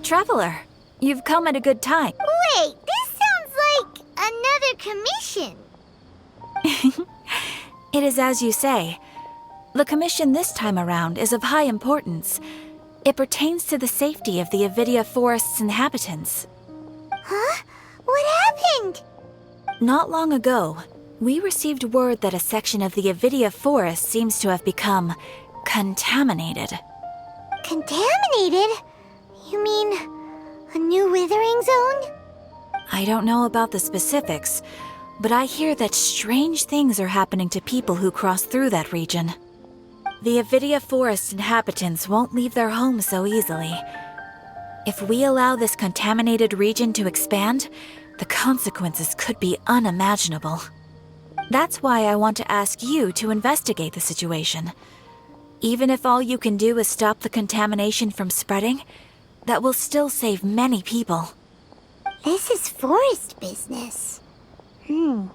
Traveler, you've come at a good time. Wait, this sounds like another commission. It is as you say. The commission this time around is of high importance. It pertains to the safety of the Avidia Forest's inhabitants. Huh? What happened? Not long ago, we received word that a section of the Avidia Forest seems to have become contaminated. Contaminated? You mean a new withering zone? I don't know about the specifics, but I hear that strange things are happening to people who cross through that region. The Avidia Forest inhabitants won't leave their homes so easily. If we allow this contaminated region to expand, the consequences could be unimaginable. That's why I want to ask you to investigate the situation. Even if all you can do is stop the contamination from spreading, that will still save many people. This is forest business. Maybe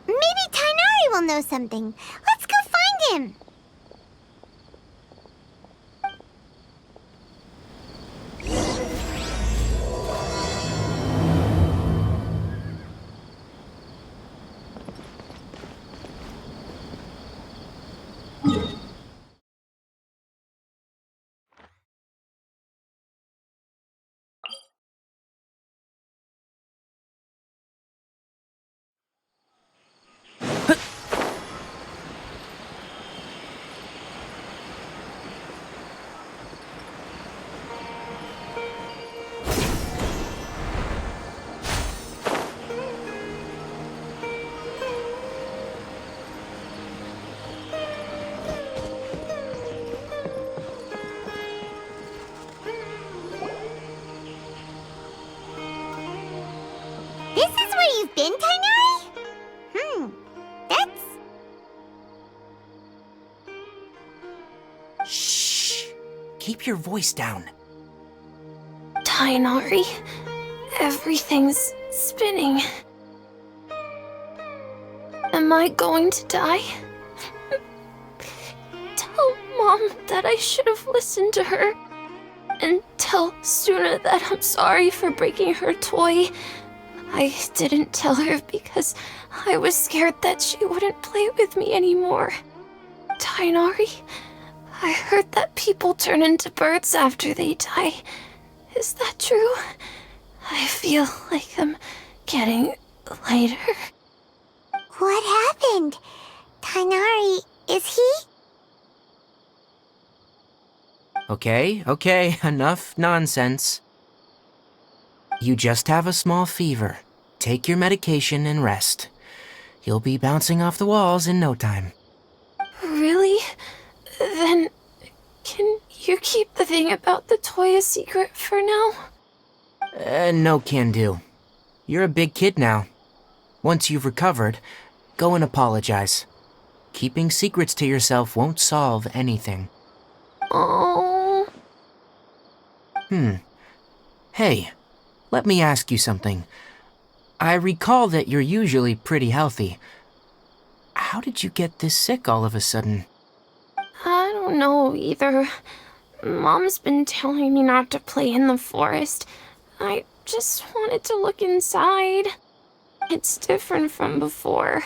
Tighnari will know something. Let's go find him. This is where you've been, Tighnari? That's... Shh! Keep your voice down. Tighnari, everything's spinning. Am I going to die? Tell Mom that I should have listened to her. And tell Suna that I'm sorry for breaking her toy. I didn't tell her because I was scared that she wouldn't play with me anymore. Tighnari, I heard that people turn into birds after they die. Is that true? I feel like I'm getting lighter. What happened? Tighnari, is he? Okay, enough nonsense. You just have a small fever. Take your medication and rest. You'll be bouncing off the walls in no time. Really? Then, can you keep the thing about the toy a secret for now? No can do. You're a big kid now. Once you've recovered, go and apologize. Keeping secrets to yourself won't solve anything. Oh. Hey, let me ask you something. I recall that you're usually pretty healthy. How did you get this sick all of a sudden? I don't know either. Mom's been telling me not to play in the forest. I just wanted to look inside. It's different from before.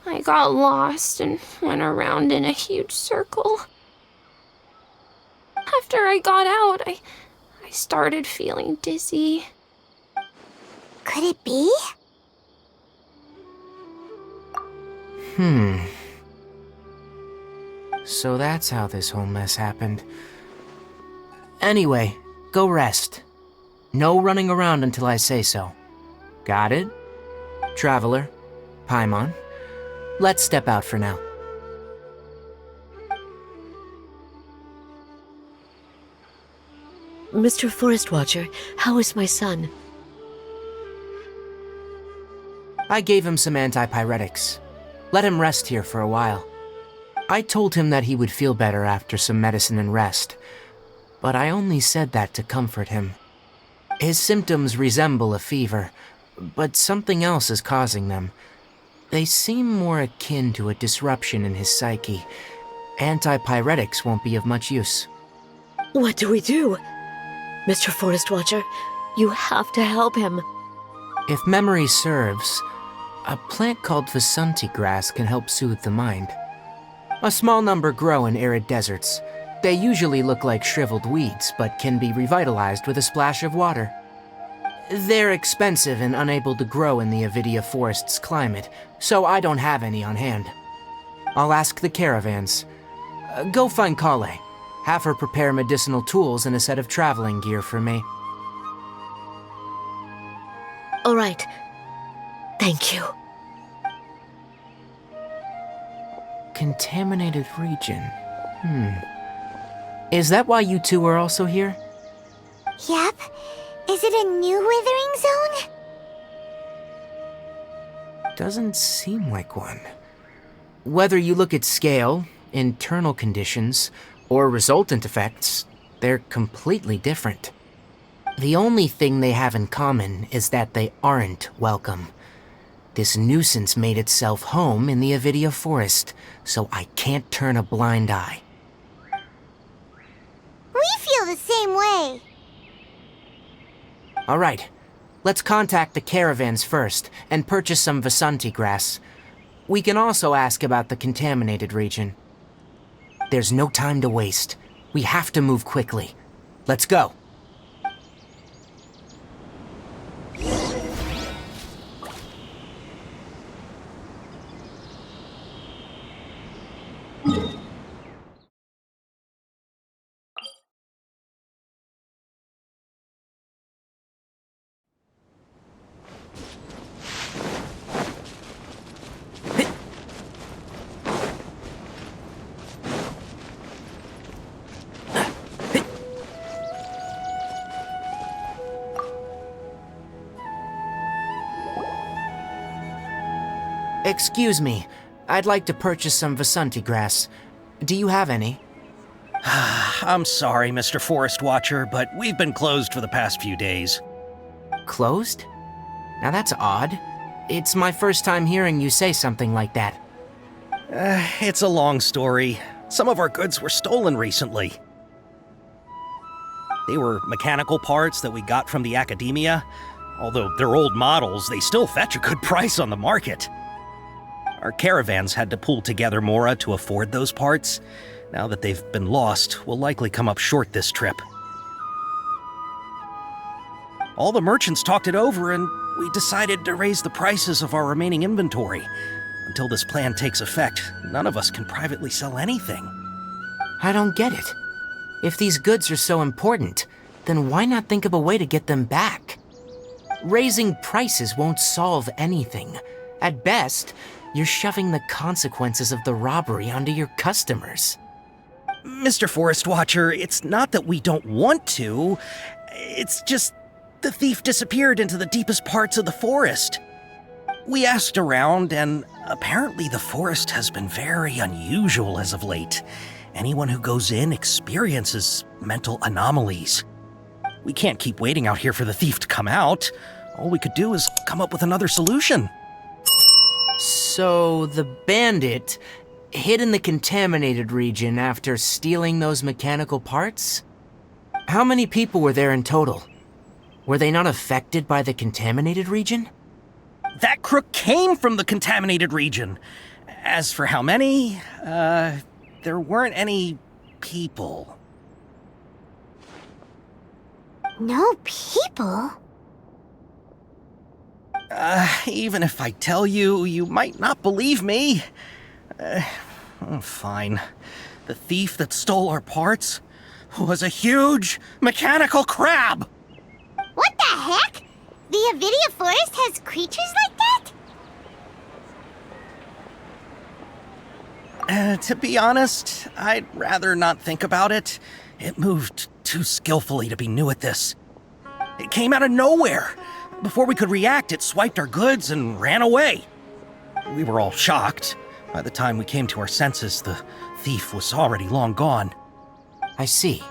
I got lost and went around in a huge circle. After I got out, I started feeling dizzy. Could it be? So that's how this whole mess happened. Anyway, go rest. No running around until I say so. Got it? Traveler, Paimon, let's step out for now. Mr. Forest Watcher, how is my son? I gave him some antipyretics. Let him rest here for a while. I told him that he would feel better after some medicine and rest, but I only said that to comfort him. His symptoms resemble a fever, but something else is causing them. They seem more akin to a disruption in his psyche. Antipyretics won't be of much use. What do we do? Mr. Forest Watcher, you have to help him. If memory serves, a plant called Vasanti grass can help soothe the mind. A small number grow in arid deserts. They usually look like shriveled weeds, but can be revitalized with a splash of water. They're expensive and unable to grow in the Avidia Forest's climate, so I don't have any on hand. I'll ask the caravans. Go find Kale. Have her prepare medicinal tools and a set of traveling gear for me. All right. Thank you. Contaminated region. Is that why you two are also here? Yep. Is it a new withering zone? Doesn't seem like one. Whether you look at scale, internal conditions, or resultant effects, they're completely different. The only thing they have in common is that they aren't welcome. This nuisance made itself home in the Avidia Forest, so I can't turn a blind eye. We feel the same way. All right, let's contact the caravans first and purchase some Vasanti grass. We can also ask about the contaminated region. There's no time to waste. We have to move quickly. Let's go. Excuse me, I'd like to purchase some Vasanti grass. Do you have any? I'm sorry, Mr. Forest Watcher, but we've been closed for the past few days. Closed? Now that's odd. It's my first time hearing you say something like that. It's a long story. Some of our goods were stolen recently. They were mechanical parts that we got from the academia. Although they're old models, they still fetch a good price on the market. Our caravans had to pull together more to afford those parts. Now that they've been lost, we'll likely come up short this trip. All the merchants talked it over, and we decided to raise the prices of our remaining inventory. Until this plan takes effect, none of us can privately sell anything. I don't get it. If these goods are so important, then why not think of a way to get them back? Raising prices won't solve anything. At best, you're shoving the consequences of the robbery onto your customers. Mr. Forest Watcher, it's not that we don't want to. It's just the thief disappeared into the deepest parts of the forest. We asked around, and apparently the forest has been very unusual as of late. Anyone who goes in experiences mental anomalies. We can't keep waiting out here for the thief to come out. All we could do is come up with another solution. So the bandit hid in the contaminated region after stealing those mechanical parts? How many people were there in total? Were they not affected by the contaminated region? That crook came from the contaminated region. As for how many, there weren't any people. No people? Even if I tell you, you might not believe me. Fine. The thief that stole our parts was a huge mechanical crab! What the heck? The Avidia Forest has creatures like that? To be honest, I'd rather not think about it. It moved too skillfully to be new at this. It came out of nowhere. Before we could react, it swiped our goods and ran away. We were all shocked, By the time we came to our senses, the thief was already long gone. I see.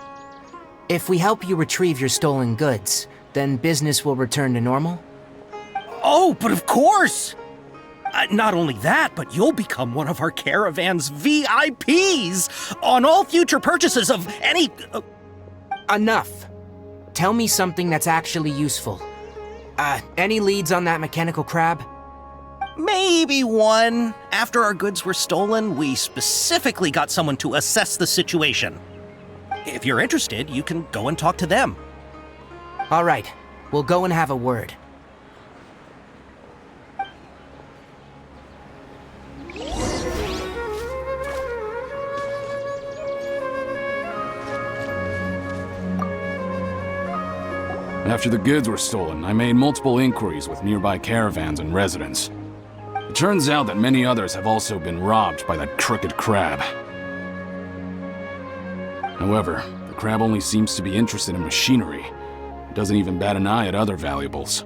If we help you retrieve your stolen goods, then business will return to normal? Oh, but of course! Not only that, but you'll become one of our caravan's VIPs on all future purchases of any... Enough. Tell me something that's actually useful. Any leads on that mechanical crab? Maybe one. After our goods were stolen, we specifically got someone to assess the situation. If you're interested, you can go and talk to them. All right, we'll go and have a word. After the goods were stolen, I made multiple inquiries with nearby caravans and residents. It turns out that many others have also been robbed by that crooked crab. However, the crab only seems to be interested in machinery. It doesn't even bat an eye at other valuables.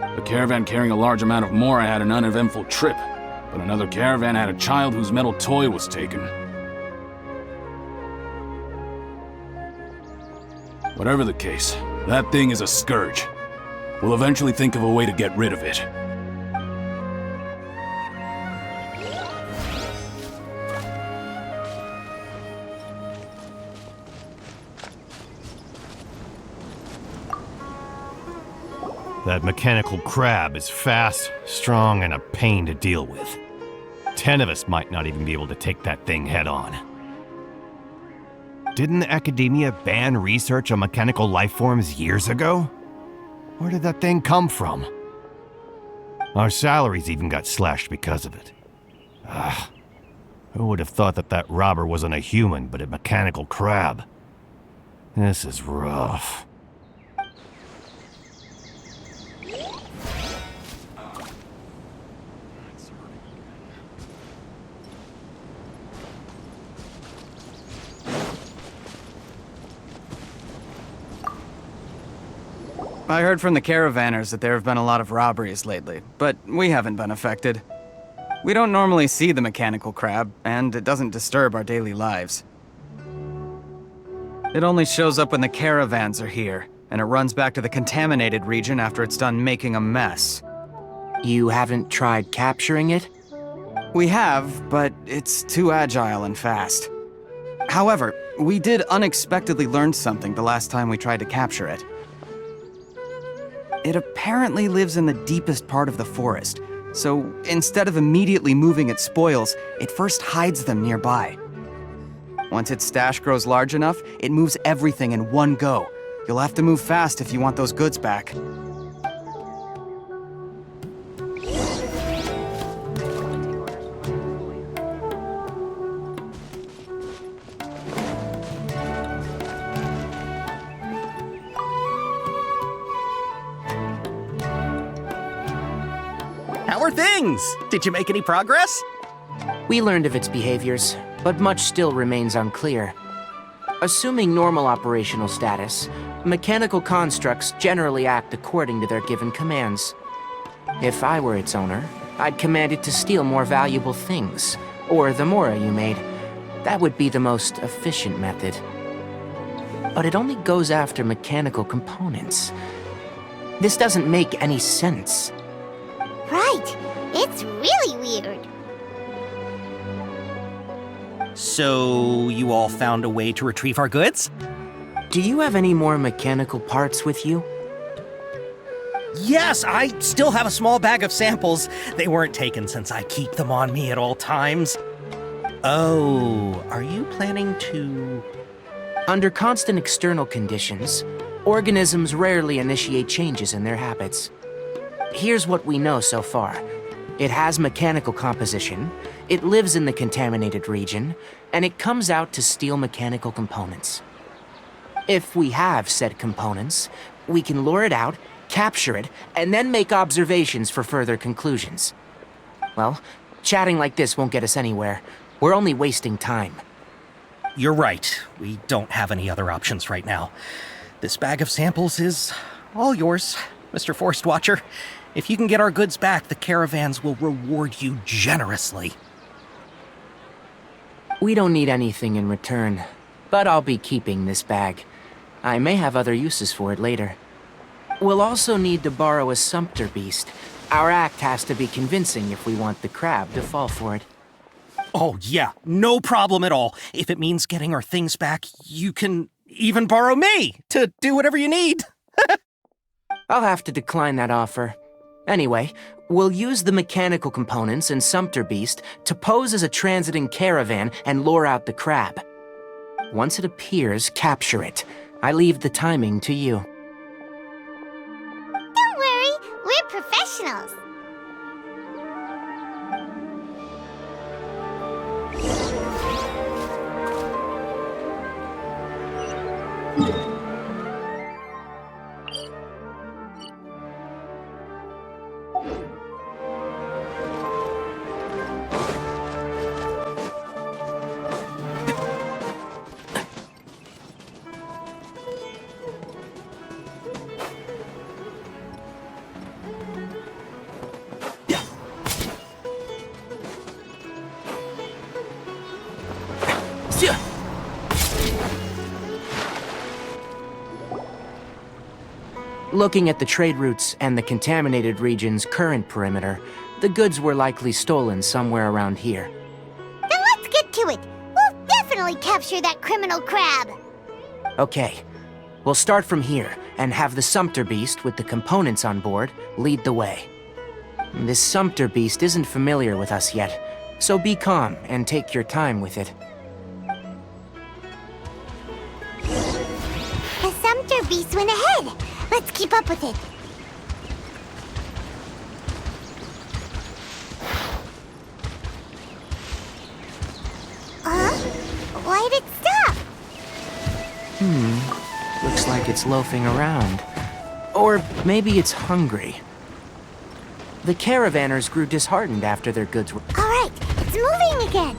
A caravan carrying a large amount of Mora had an uneventful trip, but another caravan had a child whose metal toy was taken. Whatever the case, that thing is a scourge. We'll eventually think of a way to get rid of it. That mechanical crab is fast, strong, and a pain to deal with. 10 of us might not even be able to take that thing head on. Didn't academia ban research on mechanical life forms years ago? Where did that thing come from? Our salaries even got slashed because of it. Who would have thought that that robber wasn't a human, but a mechanical crab? This is rough. I heard from the caravanners that there have been a lot of robberies lately, but we haven't been affected. We don't normally see the mechanical crab, and it doesn't disturb our daily lives. It only shows up when the caravans are here, and it runs back to the contaminated region after it's done making a mess. You haven't tried capturing it? We have, but it's too agile and fast. However, we did unexpectedly learn something the last time we tried to capture it. It apparently lives in the deepest part of the forest, so instead of immediately moving its spoils, it first hides them nearby. Once its stash grows large enough, it moves everything in one go. You'll have to move fast if you want those goods back. How are things? Did you make any progress? We learned of its behaviors, but much still remains unclear. Assuming normal operational status, mechanical constructs generally act according to their given commands. If I were its owner, I'd command it to steal more valuable things, or the Mora you made. That would be the most efficient method. But it only goes after mechanical components. This doesn't make any sense. Right. It's really weird. So, you all found a way to retrieve our goods? Do you have any more mechanical parts with you? Yes, I still have a small bag of samples. They weren't taken since I keep them on me at all times. Oh, are you planning to... Under constant external conditions, organisms rarely initiate changes in their habits. Here's what we know so far. It has mechanical composition, it lives in the contaminated region, and it comes out to steal mechanical components. If we have said components, we can lure it out, capture it, and then make observations for further conclusions. Well, chatting like this won't get us anywhere. We're only wasting time. You're right. We don't have any other options right now. This bag of samples is all yours, Mr. Forest Watcher. If you can get our goods back, the caravans will reward you generously. We don't need anything in return, but I'll be keeping this bag. I may have other uses for it later. We'll also need to borrow a sumpter beast. Our act has to be convincing if we want the crab to fall for it. Oh, yeah, no problem at all. If it means getting our things back, you can even borrow me to do whatever you need. I'll have to decline that offer. Anyway, we'll use the mechanical components and Sumpter Beast to pose as a transiting caravan and lure out the crab. Once it appears, capture it. I leave the timing to you. Don't worry, we're professionals. Looking at the trade routes and the contaminated region's current perimeter, the goods were likely stolen somewhere around here. Then let's get to it. We'll definitely capture that criminal crab. Okay, we'll start from here and have the Sumpter Beast with the components on board lead the way. This Sumpter Beast isn't familiar with us yet, so be calm and take your time with it. The Sumpter Beast went ahead. Let's keep up with it. Why'd it stop? Looks like it's loafing around. Or maybe it's hungry. The caravanners grew disheartened after their goods were... All right, it's moving again.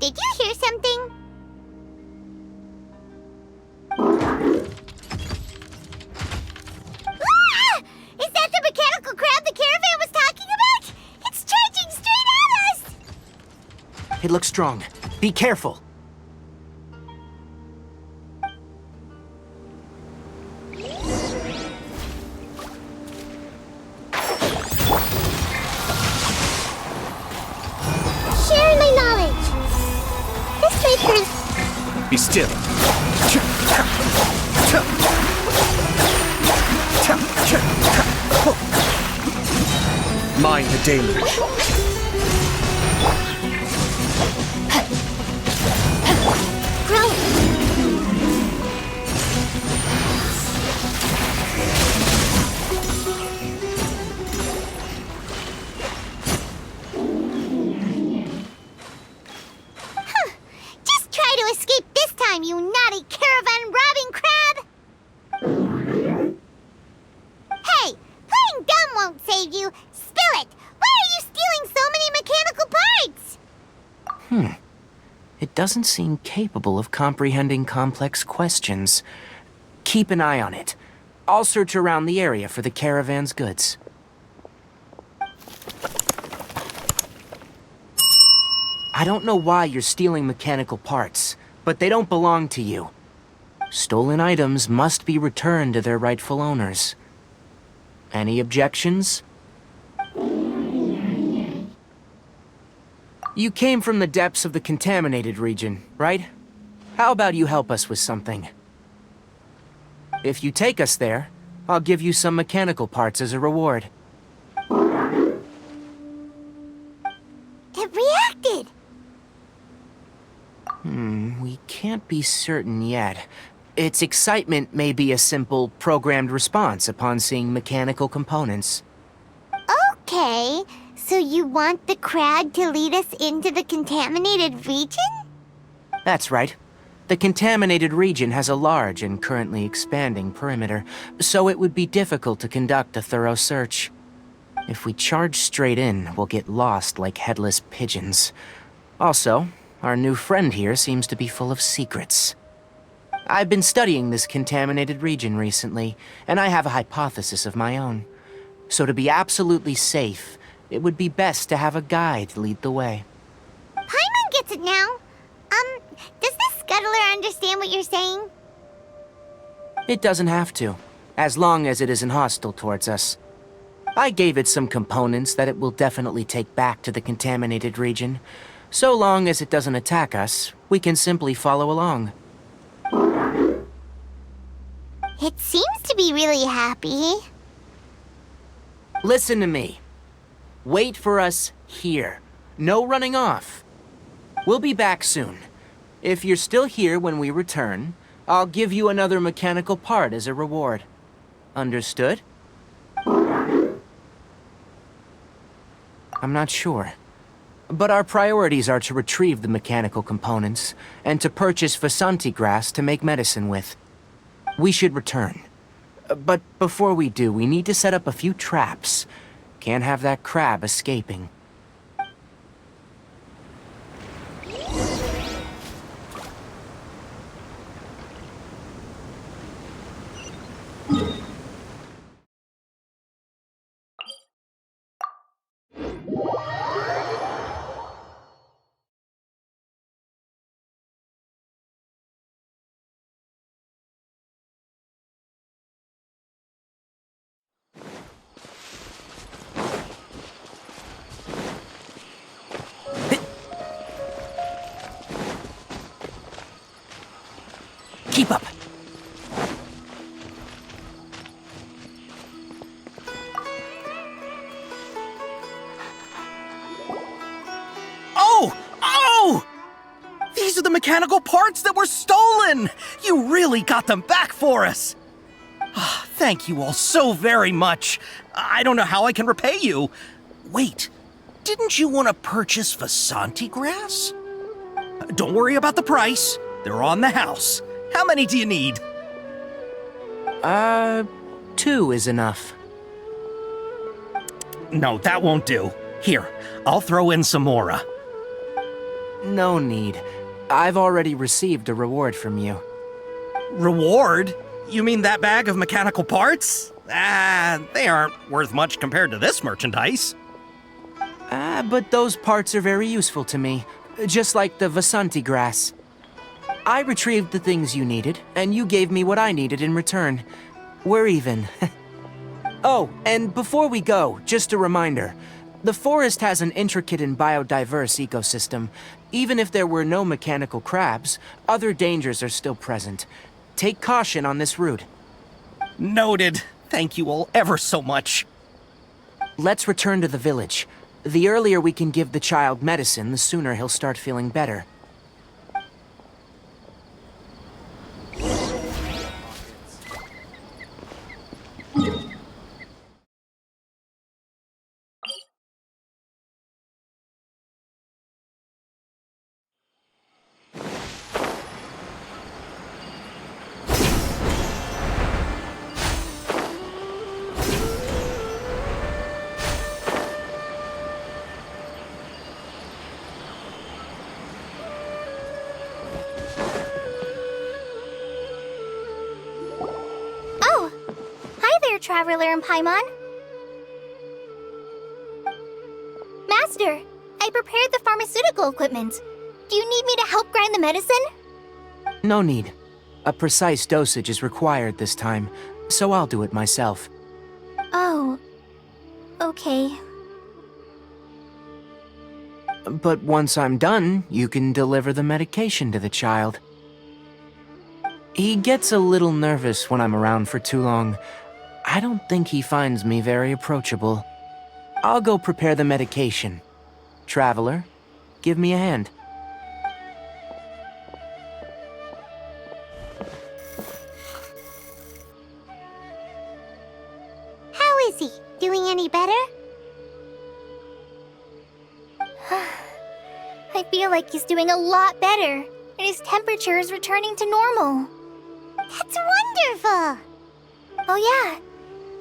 Did you hear something? Ah! Is that the mechanical crab the caravan was talking about? It's charging straight at us! It looks strong. Be careful. Share my knowledge. This maker's... Be still. Mind the deluge. Just try to escape this time, you naughty caravan-robbing crab! Hey, playing dumb won't save you. Spill it! Why are you stealing so many mechanical parts? It doesn't seem capable of comprehending complex questions. Keep an eye on it. I'll search around the area for the caravan's goods. I don't know why you're stealing mechanical parts, but they don't belong to you. Stolen items must be returned to their rightful owners. Any objections? You came from the depths of the contaminated region, right? How about you help us with something? If you take us there, I'll give you some mechanical parts as a reward. It reacted! We can't be certain yet. Its excitement may be a simple, programmed response upon seeing mechanical components. Okay, so you want the crab to lead us into the contaminated region? That's right. The contaminated region has a large and currently expanding perimeter, so it would be difficult to conduct a thorough search. If we charge straight in, we'll get lost like headless pigeons. Also, our new friend here seems to be full of secrets. I've been studying this contaminated region recently, and I have a hypothesis of my own. So to be absolutely safe, it would be best to have a guide lead the way. Paimon gets it now. Does the scuttler understand what you're saying? It doesn't have to, as long as it isn't hostile towards us. I gave it some components that it will definitely take back to the contaminated region. So long as it doesn't attack us, we can simply follow along. It seems to be really happy. Listen to me. Wait for us here. No running off. We'll be back soon. If you're still here when we return, I'll give you another mechanical part as a reward. Understood? I'm not sure. But our priorities are to retrieve the mechanical components, and to purchase Vasanti grass to make medicine with. We should return. But before we do, we need to set up a few traps. Can't have that crab escaping. Keep up. Oh! Oh! These are the mechanical parts that were stolen! You really got them back for us! Ah, thank you all so very much. I don't know how I can repay you. Wait, didn't you want to purchase Vasanti grass? Don't worry about the price. They're on the house. How many do you need? 2 is enough. No, that won't do. Here, I'll throw in some more. No need. I've already received a reward from you. Reward? You mean that bag of mechanical parts? They aren't worth much compared to this merchandise. But those parts are very useful to me, just like the Vasanti grass. I retrieved the things you needed, and you gave me what I needed in return. We're even. Oh, and before we go, just a reminder. The forest has an intricate and biodiverse ecosystem. Even if there were no mechanical crabs, other dangers are still present. Take caution on this route. Noted. Thank you all ever so much. Let's return to the village. The earlier we can give the child medicine, the sooner he'll start feeling better. Oh! Hi there, Traveler and Paimon. Master, I prepared the pharmaceutical equipment. Do you need me to help grind the medicine? No need. A precise dosage is required this time, so I'll do it myself. Oh, okay. But once I'm done, you can deliver the medication to the child. He gets a little nervous when I'm around for too long. I don't think he finds me very approachable. I'll go prepare the medication. Traveler, give me a hand. How is he? Doing any better? I feel like he's doing a lot better, and his temperature is returning to normal. That's wonderful! Oh yeah,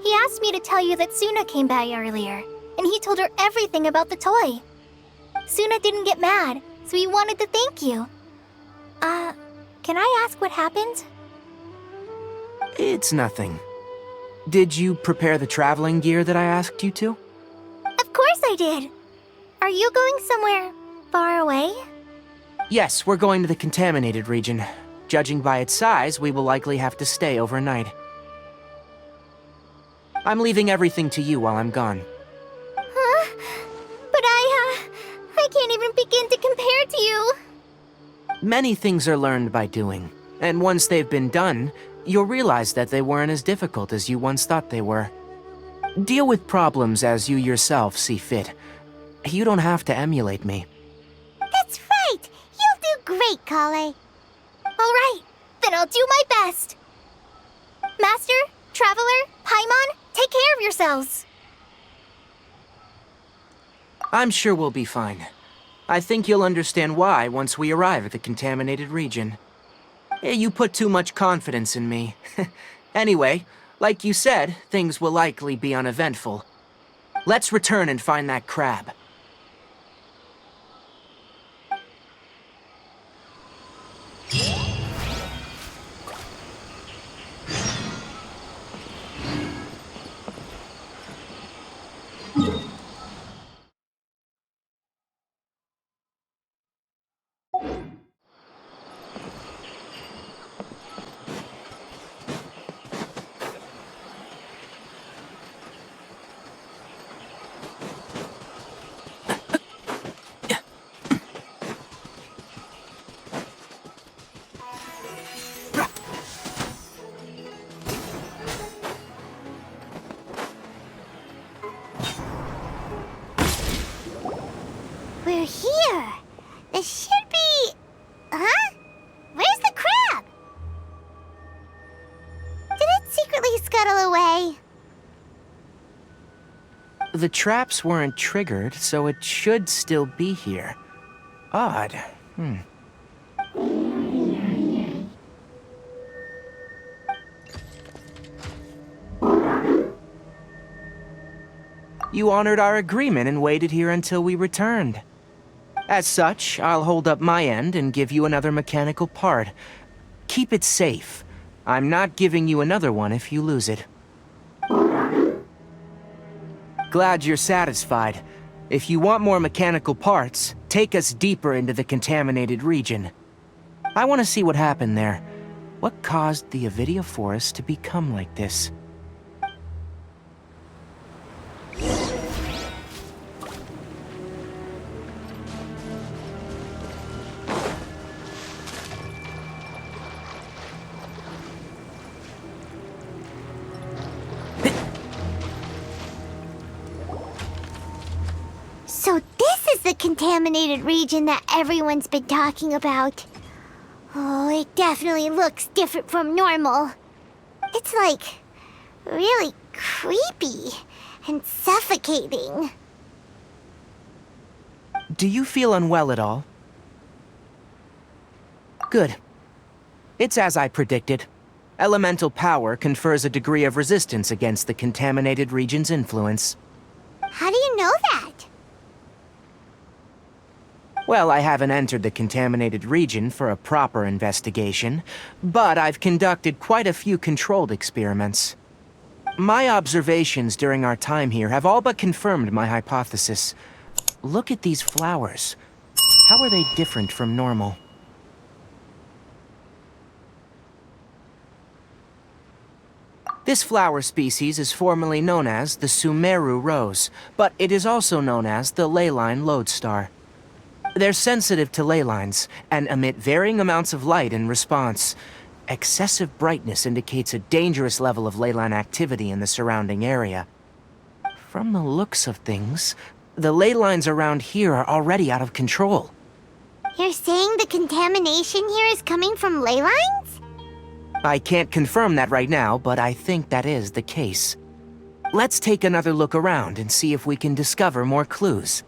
he asked me to tell you that Suna came by earlier, and he told her everything about the toy. Suna didn't get mad, so he wanted to thank you. Can I ask what happened? It's nothing. Did you prepare the traveling gear that I asked you to? Of course I did. Are you going somewhere far away? Yes, we're going to the contaminated region. Judging by its size, we will likely have to stay overnight. I'm leaving everything to you while I'm gone. Huh? But I can't even begin to compare to you. Many things are learned by doing, and once they've been done, you'll realize that they weren't as difficult as you once thought they were. Deal with problems as you yourself see fit. You don't have to emulate me. That's right. You'll do great, Kale. All right, then I'll do my best. Master, Traveler, Paimon, take care of yourselves. I'm sure we'll be fine. I think you'll understand why once we arrive at the contaminated region. You put too much confidence in me. Anyway, like you said, things will likely be uneventful. Let's return and find that crab. We're here. This should be... Huh? Where's the crab? Did it secretly scuttle away? The traps weren't triggered, so it should still be here. Odd. You honored our agreement and waited here until we returned. As such, I'll hold up my end and give you another mechanical part. Keep it safe. I'm not giving you another one if you lose it. Glad you're satisfied. If you want more mechanical parts, take us deeper into the contaminated region. I want to see what happened there. What caused the Avidia forest to become like this? So this is the contaminated region that everyone's been talking about. Oh, it definitely looks different from normal. It's like really creepy and suffocating. Do you feel unwell at all? Good. It's as I predicted. Elemental power confers a degree of resistance against the contaminated region's influence. How do you know that? Well, I haven't entered the contaminated region for a proper investigation, but I've conducted quite a few controlled experiments. My observations during our time here have all but confirmed my hypothesis. Look at these flowers. How are they different from normal? This flower species is formerly known as the Sumeru rose, but it is also known as the leyline lodestar. They're sensitive to ley lines and emit varying amounts of light in response. Excessive brightness indicates a dangerous level of leyline activity in the surrounding area. From the looks of things, the ley lines around here are already out of control. You're saying the contamination here is coming from ley lines? I can't confirm that right now, but I think that is the case. Let's take another look around and see if we can discover more clues.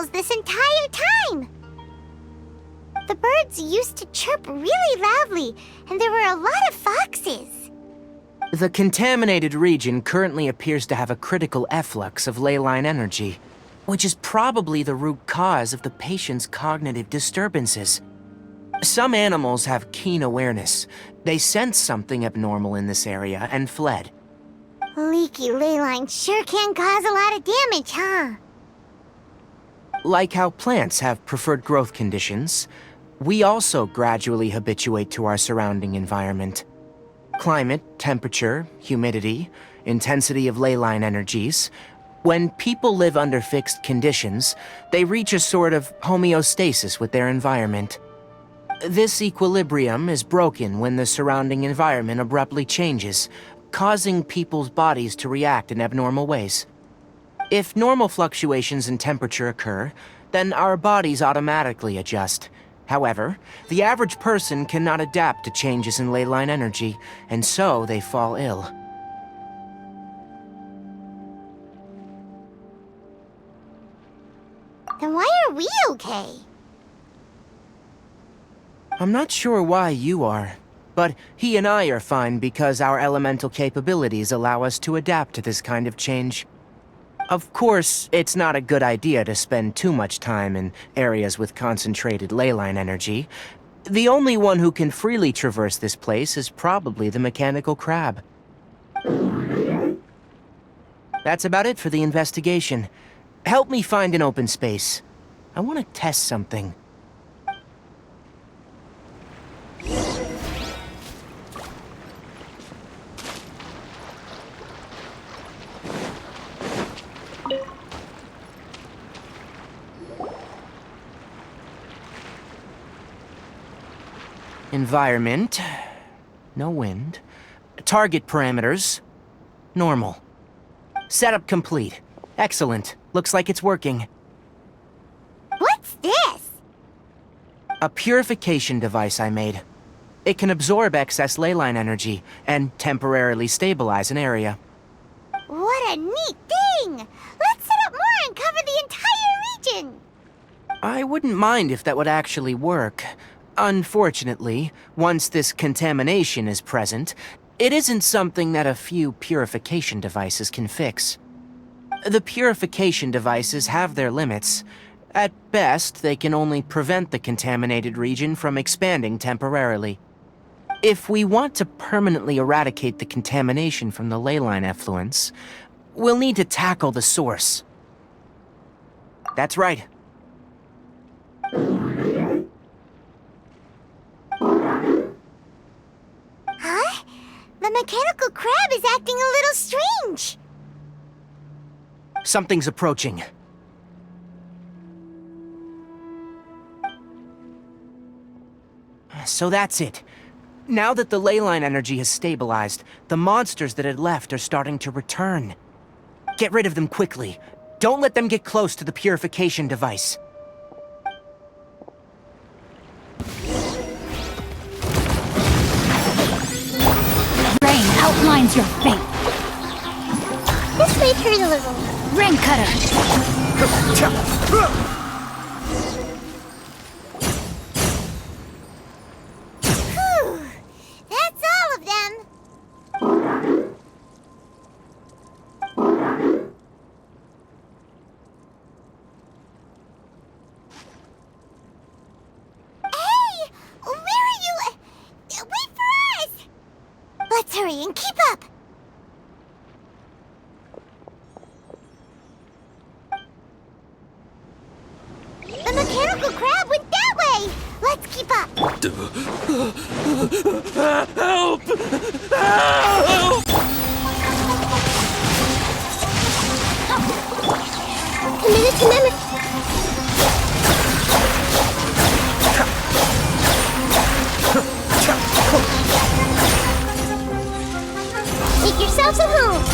animals this entire time. The birds used to chirp really loudly, and there were a lot of foxes. The contaminated region currently appears to have a critical efflux of ley line energy, which is probably the root cause of the patient's cognitive disturbances. Some animals have keen awareness. They sensed something abnormal in this area and fled. Leaky ley lines sure can cause a lot of damage, huh? Like how plants have preferred growth conditions, we also gradually habituate to our surrounding environment. Climate, temperature, humidity, intensity of ley line energies. When people live under fixed conditions, they reach a sort of homeostasis with their environment. This equilibrium is broken when the surrounding environment abruptly changes, causing people's bodies to react in abnormal ways. If normal fluctuations in temperature occur, then our bodies automatically adjust. However, the average person cannot adapt to changes in ley line energy, and so they fall ill. Then why are we okay? I'm not sure why you are, but he and I are fine because our elemental capabilities allow us to adapt to this kind of change. Of course, it's not a good idea to spend too much time in areas with concentrated ley line energy. The only one who can freely traverse this place is probably the mechanical crab. That's about it for the investigation. Help me find an open space. I want to test something. Environment. No wind. Target parameters. Normal. Setup complete. Excellent. Looks like it's working. What's this? A purification device I made. It can absorb excess ley line energy and temporarily stabilize an area. What a neat thing! Let's set up more and cover the entire region! I wouldn't mind if that would actually work. Unfortunately, once this contamination is present, it isn't something that a few purification devices can fix. The purification devices have their limits. At best, they can only prevent the contaminated region from expanding temporarily. If we want to permanently eradicate the contamination from the ley line effluents, we'll need to tackle the source. That's right. Huh? The mechanical crab is acting a little strange. Something's approaching. So that's it. Now that the ley line energy has stabilized, the monsters that had left are starting to return. Get rid of them quickly. Don't let them get close to the purification device. Rain outlines your fate. This might hurt a little. Rain cutter. Whew. That's all of them. Hey! Where are you? Wait for us! Let's hurry and keep up. The mechanical crab went that way! Let's keep up! Help! Help! Committed. Make yourselves at home!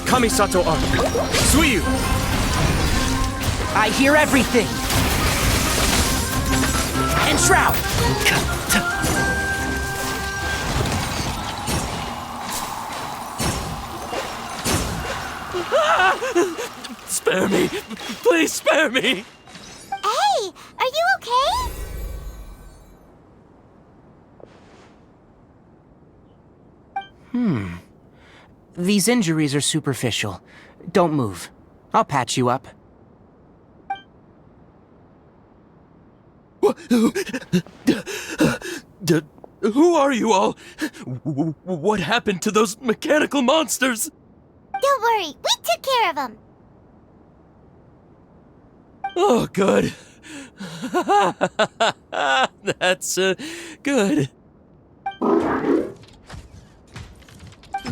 Kamisato up! Suiyu! I hear everything! And Shroud! Spare me! me! Please spare me! Hey, are you okay? These injuries are superficial. Don't move. I'll patch you up. Who are you all? What happened to those mechanical monsters? Don't worry, we took care of them. Oh, good. That's, good.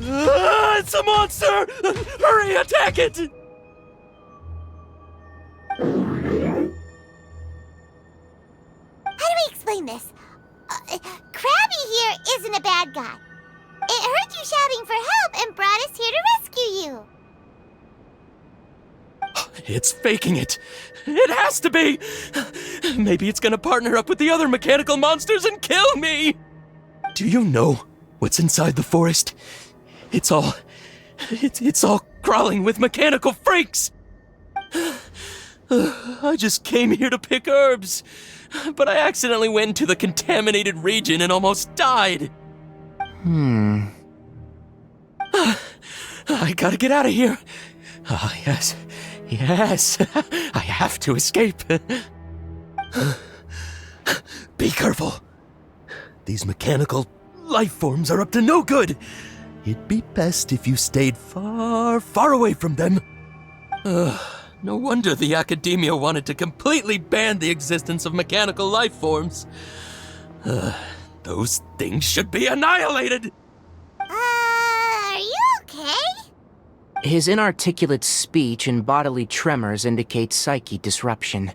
It's a monster! Hurry, attack it! How do we explain this? Krabby here isn't a bad guy. It heard you shouting for help and brought us here to rescue you. It's faking it. It has to be. Maybe it's gonna partner up with the other mechanical monsters and kill me. Do you know what's inside the forest? It's all crawling with mechanical freaks. I just came here to pick herbs, but I accidentally went into the contaminated region and almost died. I gotta get out of here. Ah, yes. Yes. I have to escape. Be careful. These mechanical life forms are up to no good. It'd be best if you stayed far, far away from them. No wonder the academia wanted to completely ban the existence of mechanical life forms. Those things should be annihilated! Are you okay? His inarticulate speech and bodily tremors indicate psyche disruption.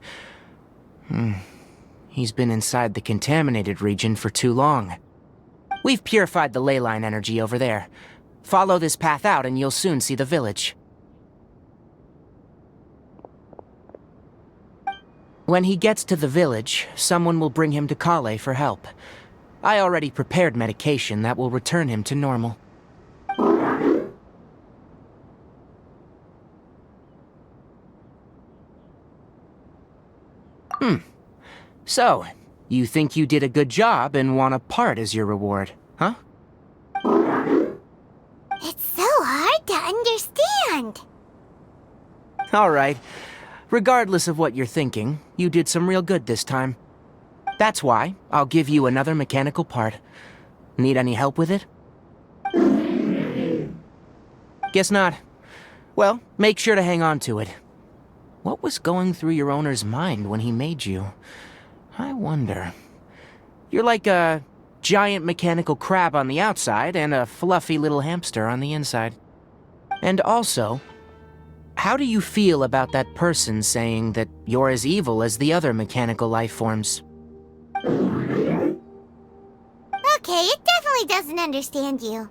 He's been inside the contaminated region for too long. We've purified the ley line energy over there. Follow this path out and you'll soon see the village. When he gets to the village, someone will bring him to Kale for help. I already prepared medication that will return him to normal. So, you think you did a good job and want a part as your reward, huh? It's so hard to understand. Alright. Regardless of what you're thinking, you did some real good this time. That's why I'll give you another mechanical part. Need any help with it? Guess not. Well, make sure to hang on to it. What was going through your owner's mind when he made you? I wonder. You're like a giant mechanical crab on the outside and a fluffy little hamster on the inside. And also, how do you feel about that person saying that you're as evil as the other mechanical life forms? Okay, it definitely doesn't understand you.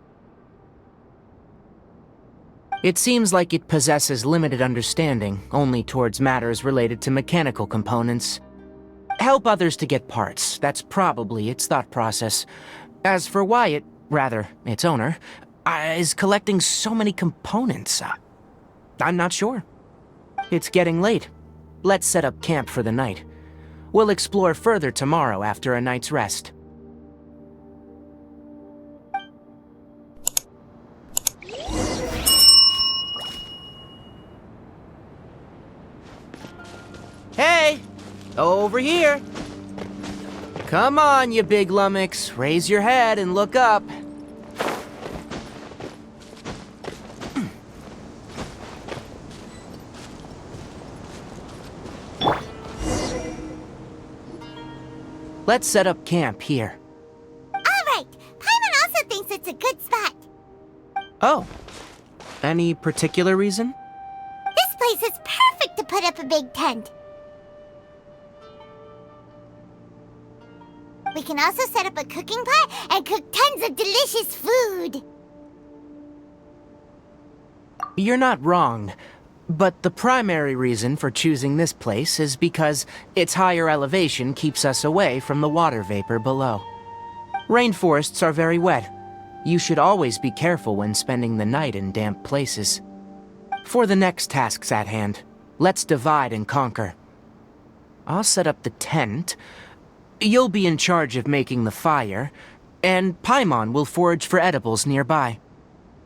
It seems like it possesses limited understanding only towards matters related to mechanical components. Help others to get parts, that's probably its thought process. As for why it, rather, its owner, is collecting so many components, I'm not sure. It's getting late. Let's set up camp for the night. We'll explore further tomorrow after a night's rest. Hey! Over here! Come on, you big lummox. Raise your head and look up. Let's set up camp here. All right, Paimon also thinks it's a good spot. Oh. Any particular reason? This place is perfect to put up a big tent. We can also set up a cooking pot and cook tons of delicious food. You're not wrong, but the primary reason for choosing this place is because its higher elevation keeps us away from the water vapor below. Rainforests are very wet. You should always be careful when spending the night in damp places. For the next tasks at hand, Let's divide and conquer. I'll set up the tent. You'll be in charge of making the fire, and Paimon will forage for edibles nearby.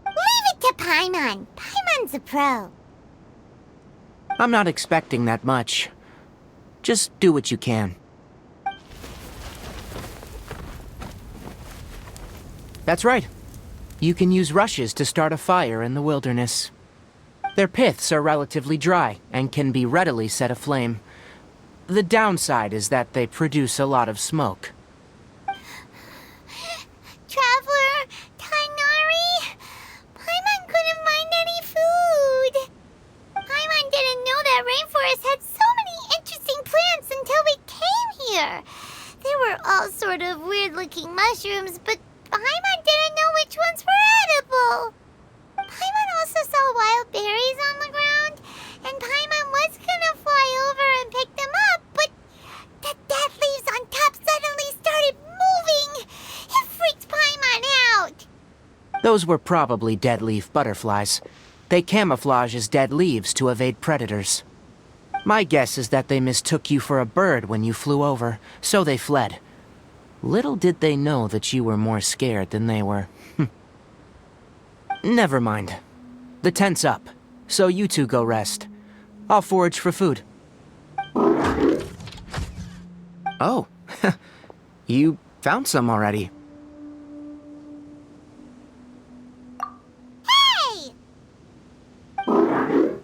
Leave it to Paimon. Paimon's a pro. I'm not expecting that much. Just do what you can. That's right. You can use rushes to start a fire in the wilderness. Their piths are relatively dry and can be readily set aflame. The downside is that they produce a lot of smoke. Traveler, Tighnari, Paimon couldn't find any food. Paimon didn't know that rainforest had so many interesting plants until we came here. They were all sort of weird-looking mushrooms, but Paimon didn't know which ones were edible. Paimon also saw wild berries on the ground, and Paimon was gonna fly over and pick them up, but the dead leaves on top suddenly started moving. It freaked Paimon out. Those were probably dead leaf butterflies. They camouflage as dead leaves to evade predators. My guess is that they mistook you for a bird when you flew over, so they fled. Little did they know that you were more scared than they were. Never mind. The tent's up, so you two go rest. I'll forage for food. Oh, you found some already. Hey! Paimon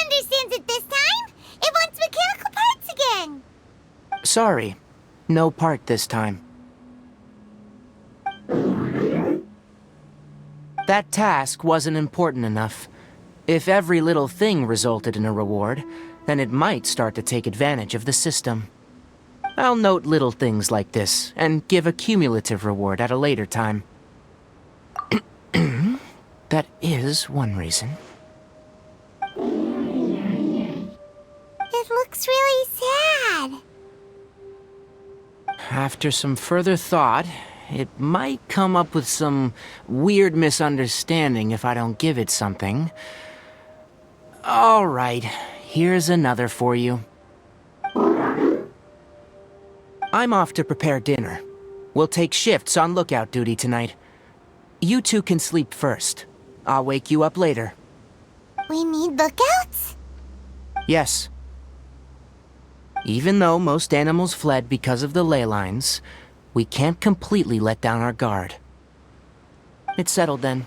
understands it this time. It wants mechanical parts again. Sorry, no part this time. That task wasn't important enough. If every little thing resulted in a reward, then it might start to take advantage of the system. I'll note little things like this, and give a cumulative reward at a later time. That is one reason. It looks really sad. After some further thought, it might come up with some weird misunderstanding if I don't give it something. All right, here's another for you. I'm off to prepare dinner. We'll take shifts on lookout duty tonight. You two can sleep first. I'll wake you up later. We need lookouts? Yes. Even though most animals fled because of the ley lines, we can't completely let down our guard. It's settled then.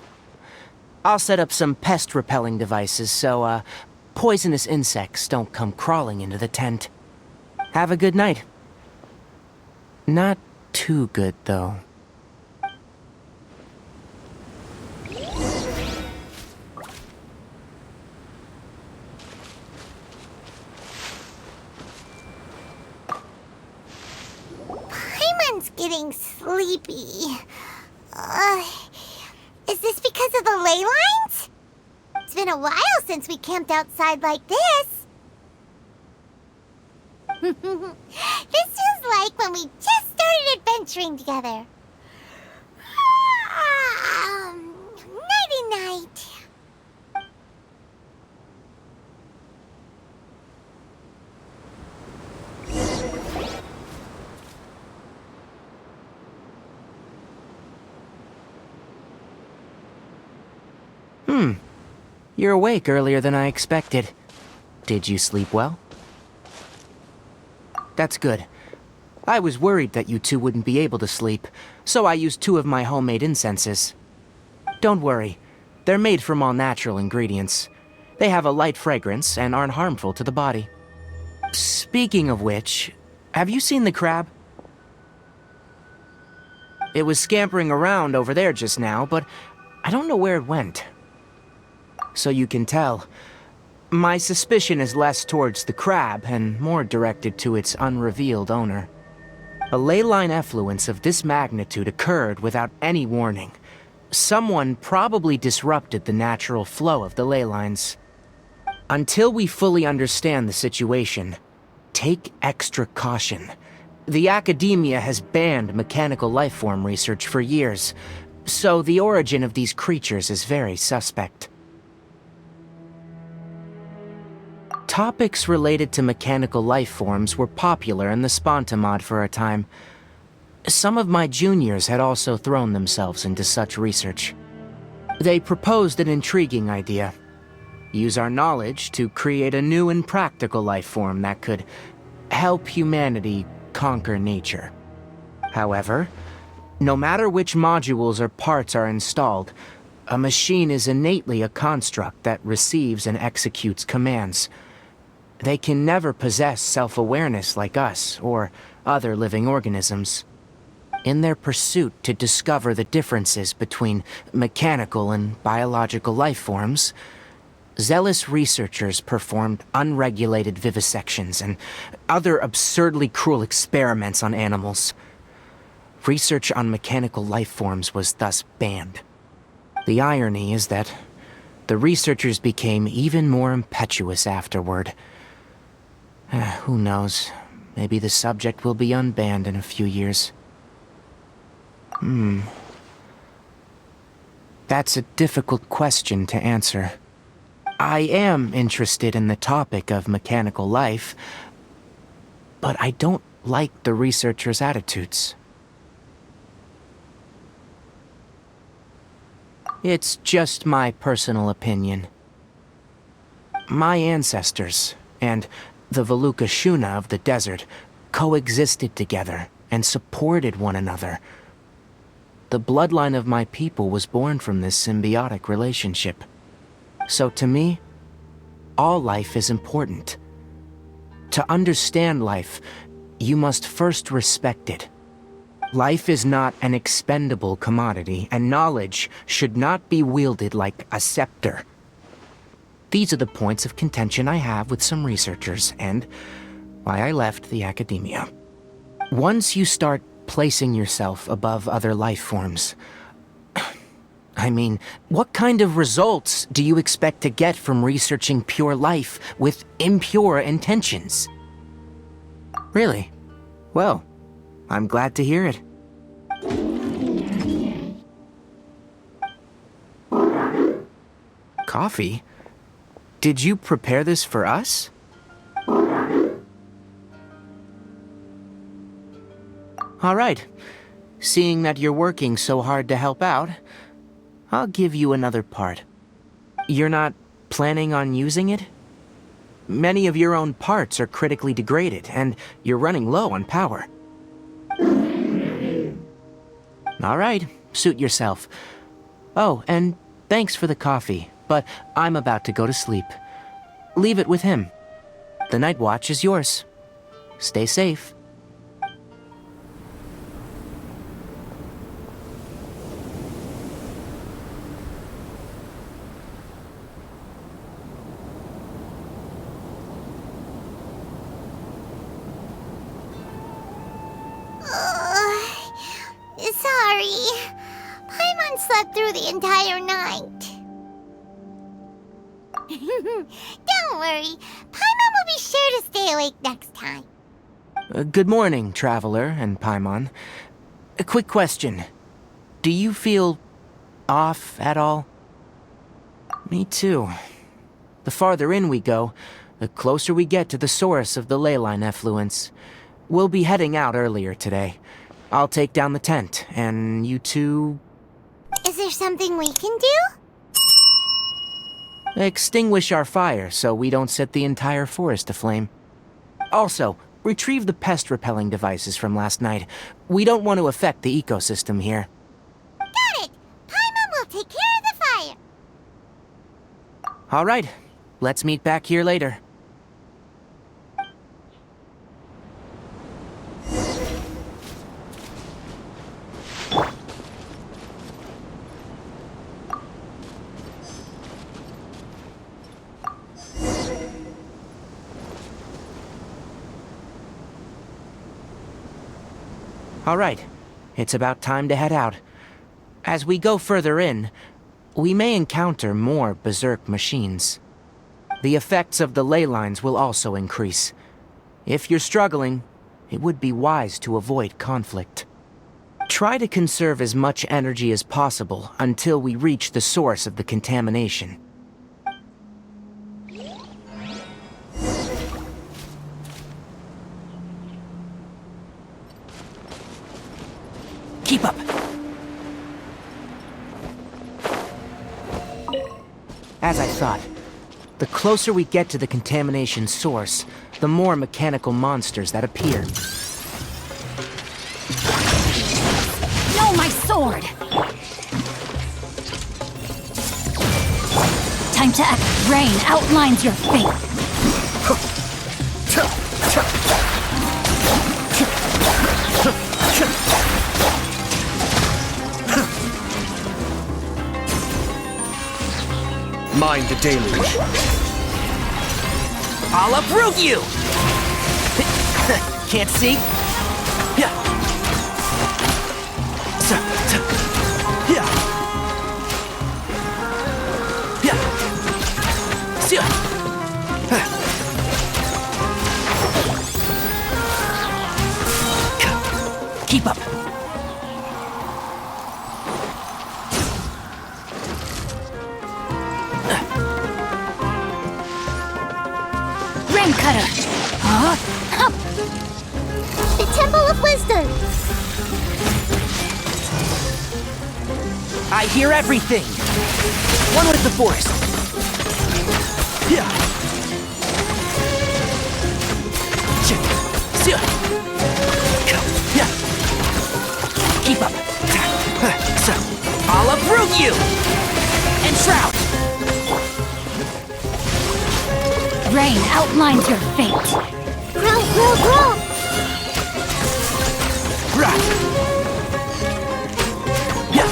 I'll set up some pest-repelling devices so, poisonous insects don't come crawling into the tent. Have a good night. Not too good, though. Paimon's getting sleepy. Is this because of the ley lines? It's been a while since we camped outside like this. This feels like when we just started adventuring together. Nighty-night. You're awake earlier than I expected. Did you sleep well? That's good. I was worried that you two wouldn't be able to sleep, so I used 2 of my homemade incenses. Don't worry, they're made from all natural ingredients. They have a light fragrance and aren't harmful to the body. Speaking of which, have you seen the crab? It was scampering around over there just now, but I don't know where it went. So you can tell, my suspicion is less towards the crab and more directed to its unrevealed owner. A ley line effluence of this magnitude occurred without any warning. Someone probably disrupted the natural flow of the ley lines. Until we fully understand the situation, take extra caution. The academia has banned mechanical lifeform research for years, so the origin of these creatures is very suspect. Topics related to mechanical life forms were popular in the Sponta mod for a time. Some of my juniors had also thrown themselves into such research. They proposed an intriguing idea. Use our knowledge to create a new and practical life form that could help humanity conquer nature. However, no matter which modules or parts are installed, a machine is innately a construct that receives and executes commands. They can never possess self-awareness like us or other living organisms. In their pursuit to discover the differences between mechanical and biological life forms, zealous researchers performed unregulated vivisections and other absurdly cruel experiments on animals. Research on mechanical life forms was thus banned. The irony is that the researchers became even more impetuous afterward. Who knows? Maybe the subject will be unbanned in a few years. That's a difficult question to answer. I am interested in the topic of mechanical life, but I don't like the researchers' attitudes. It's just my personal opinion. My ancestors and the Vulpes of the desert coexisted together and supported one another. The bloodline of my people was born from this symbiotic relationship. So to me, all life is important. To understand life, you must first respect it. Life is not an expendable commodity, and knowledge should not be wielded like a scepter. These are the points of contention I have with some researchers, and why I left the academia. Once you start placing yourself above other life forms, I mean, what kind of results do you expect to get from researching pure life with impure intentions? Really? Well, I'm glad to hear it. Coffee? Did you prepare this for us? All right. Seeing that you're working so hard to help out, I'll give you another part. You're not planning on using it? Many of your own parts are critically degraded, and you're running low on power. All right, suit yourself. Oh, and thanks for the coffee, but I'm about to go to sleep. Leave it with him. The night watch is yours. Stay safe. Sorry. Paimon slept through the entire night. Don't worry. Paimon will be sure to stay awake next time. Good morning, Traveler and Paimon. A quick question. Do you feel off at all? Me too. The farther in we go, the closer we get to the source of the leyline effluence. We'll be heading out earlier today. I'll take down the tent, and you two... Is there something we can do? Extinguish our fire so we don't set the entire forest aflame. Also, retrieve the pest-repelling devices from last night. We don't want to affect the ecosystem here. Got it! Paimon will take care of the fire. All right, let's meet back here later. All right, it's about time to head out. As we go further in, we may encounter more berserk machines. The effects of the ley lines will also increase. If you're struggling, it would be wise to avoid conflict. Try to conserve as much energy as possible until we reach the source of the contamination. Keep up. As I thought, the closer we get to the contamination source, the more mechanical monsters that appear. No, my sword! Time to act. Rain outlines your fate. Mind the deluge. I'll uproot you! Can't see? Yeah. Yeah. Yeah. Keep up. Rain cutter. Huh? Hup. The Temple of Wisdom. I hear everything. One with the forest. Yeah. Yeah. Keep up. So, I'll uproot you. And shroud. Rain outlines your fate. Grow, grow, grow. Yeah.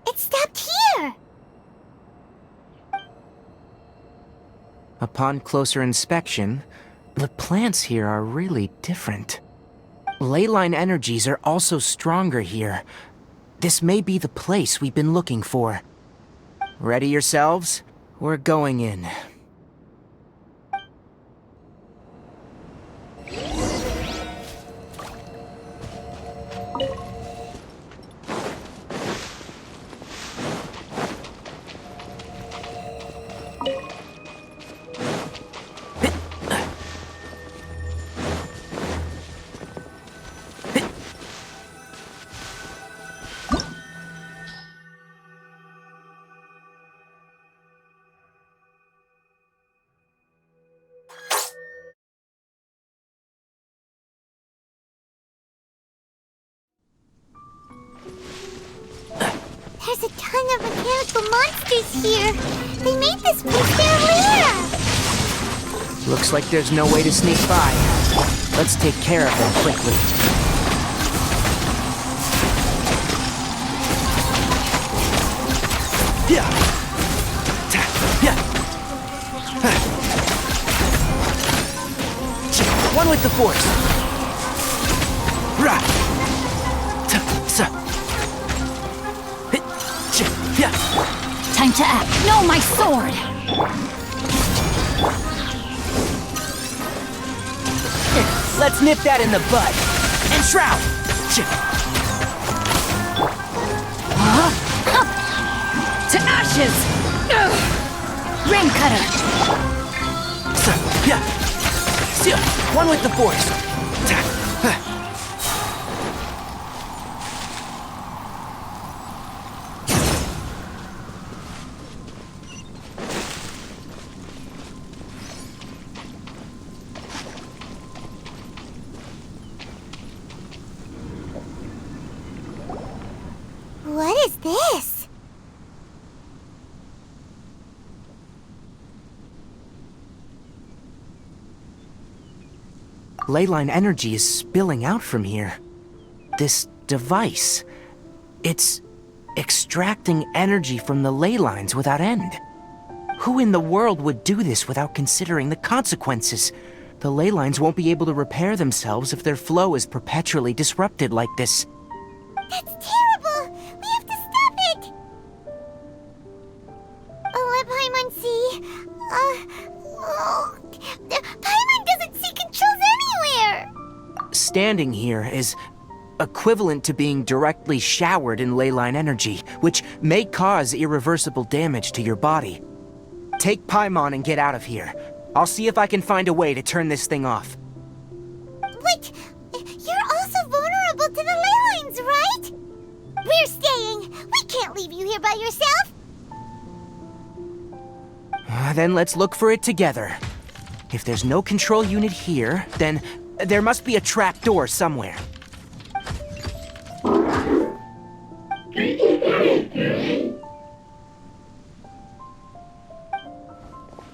It stopped here. Upon closer inspection, the plants here are really different. Leyline energies are also stronger here. This may be the place we've been looking for. Ready yourselves? We're going in. There's a ton of mechanical monsters here. They made this place their lair. Looks like there's no way to sneak by. Let's take care of them quickly. Yeah. Yeah. One with the force. Right. Yeah. Time to act. No, my sword! Let's nip that in the bud. And shroud! To ashes! Rain cutter! Yeah. One with the force. What is this? Leyline energy is spilling out from here. This device, it's extracting energy from the ley lines without end. Who in the world would do this without considering the consequences? The ley lines won't be able to repair themselves if their flow is perpetually disrupted like this. That's terrible! We have to stop it! Paimon see... Paimon doesn't see controls anywhere! standing here is equivalent to being directly showered in ley line energy, which may cause irreversible damage to your body. Take Paimon and get out of here. I'll see if I can find a way to turn this thing off. Wait, you're also vulnerable to the ley lines, right? We're staying. We can't leave you here by yourself. Then let's look for it together. If there's no control unit here, then there must be a trap door somewhere.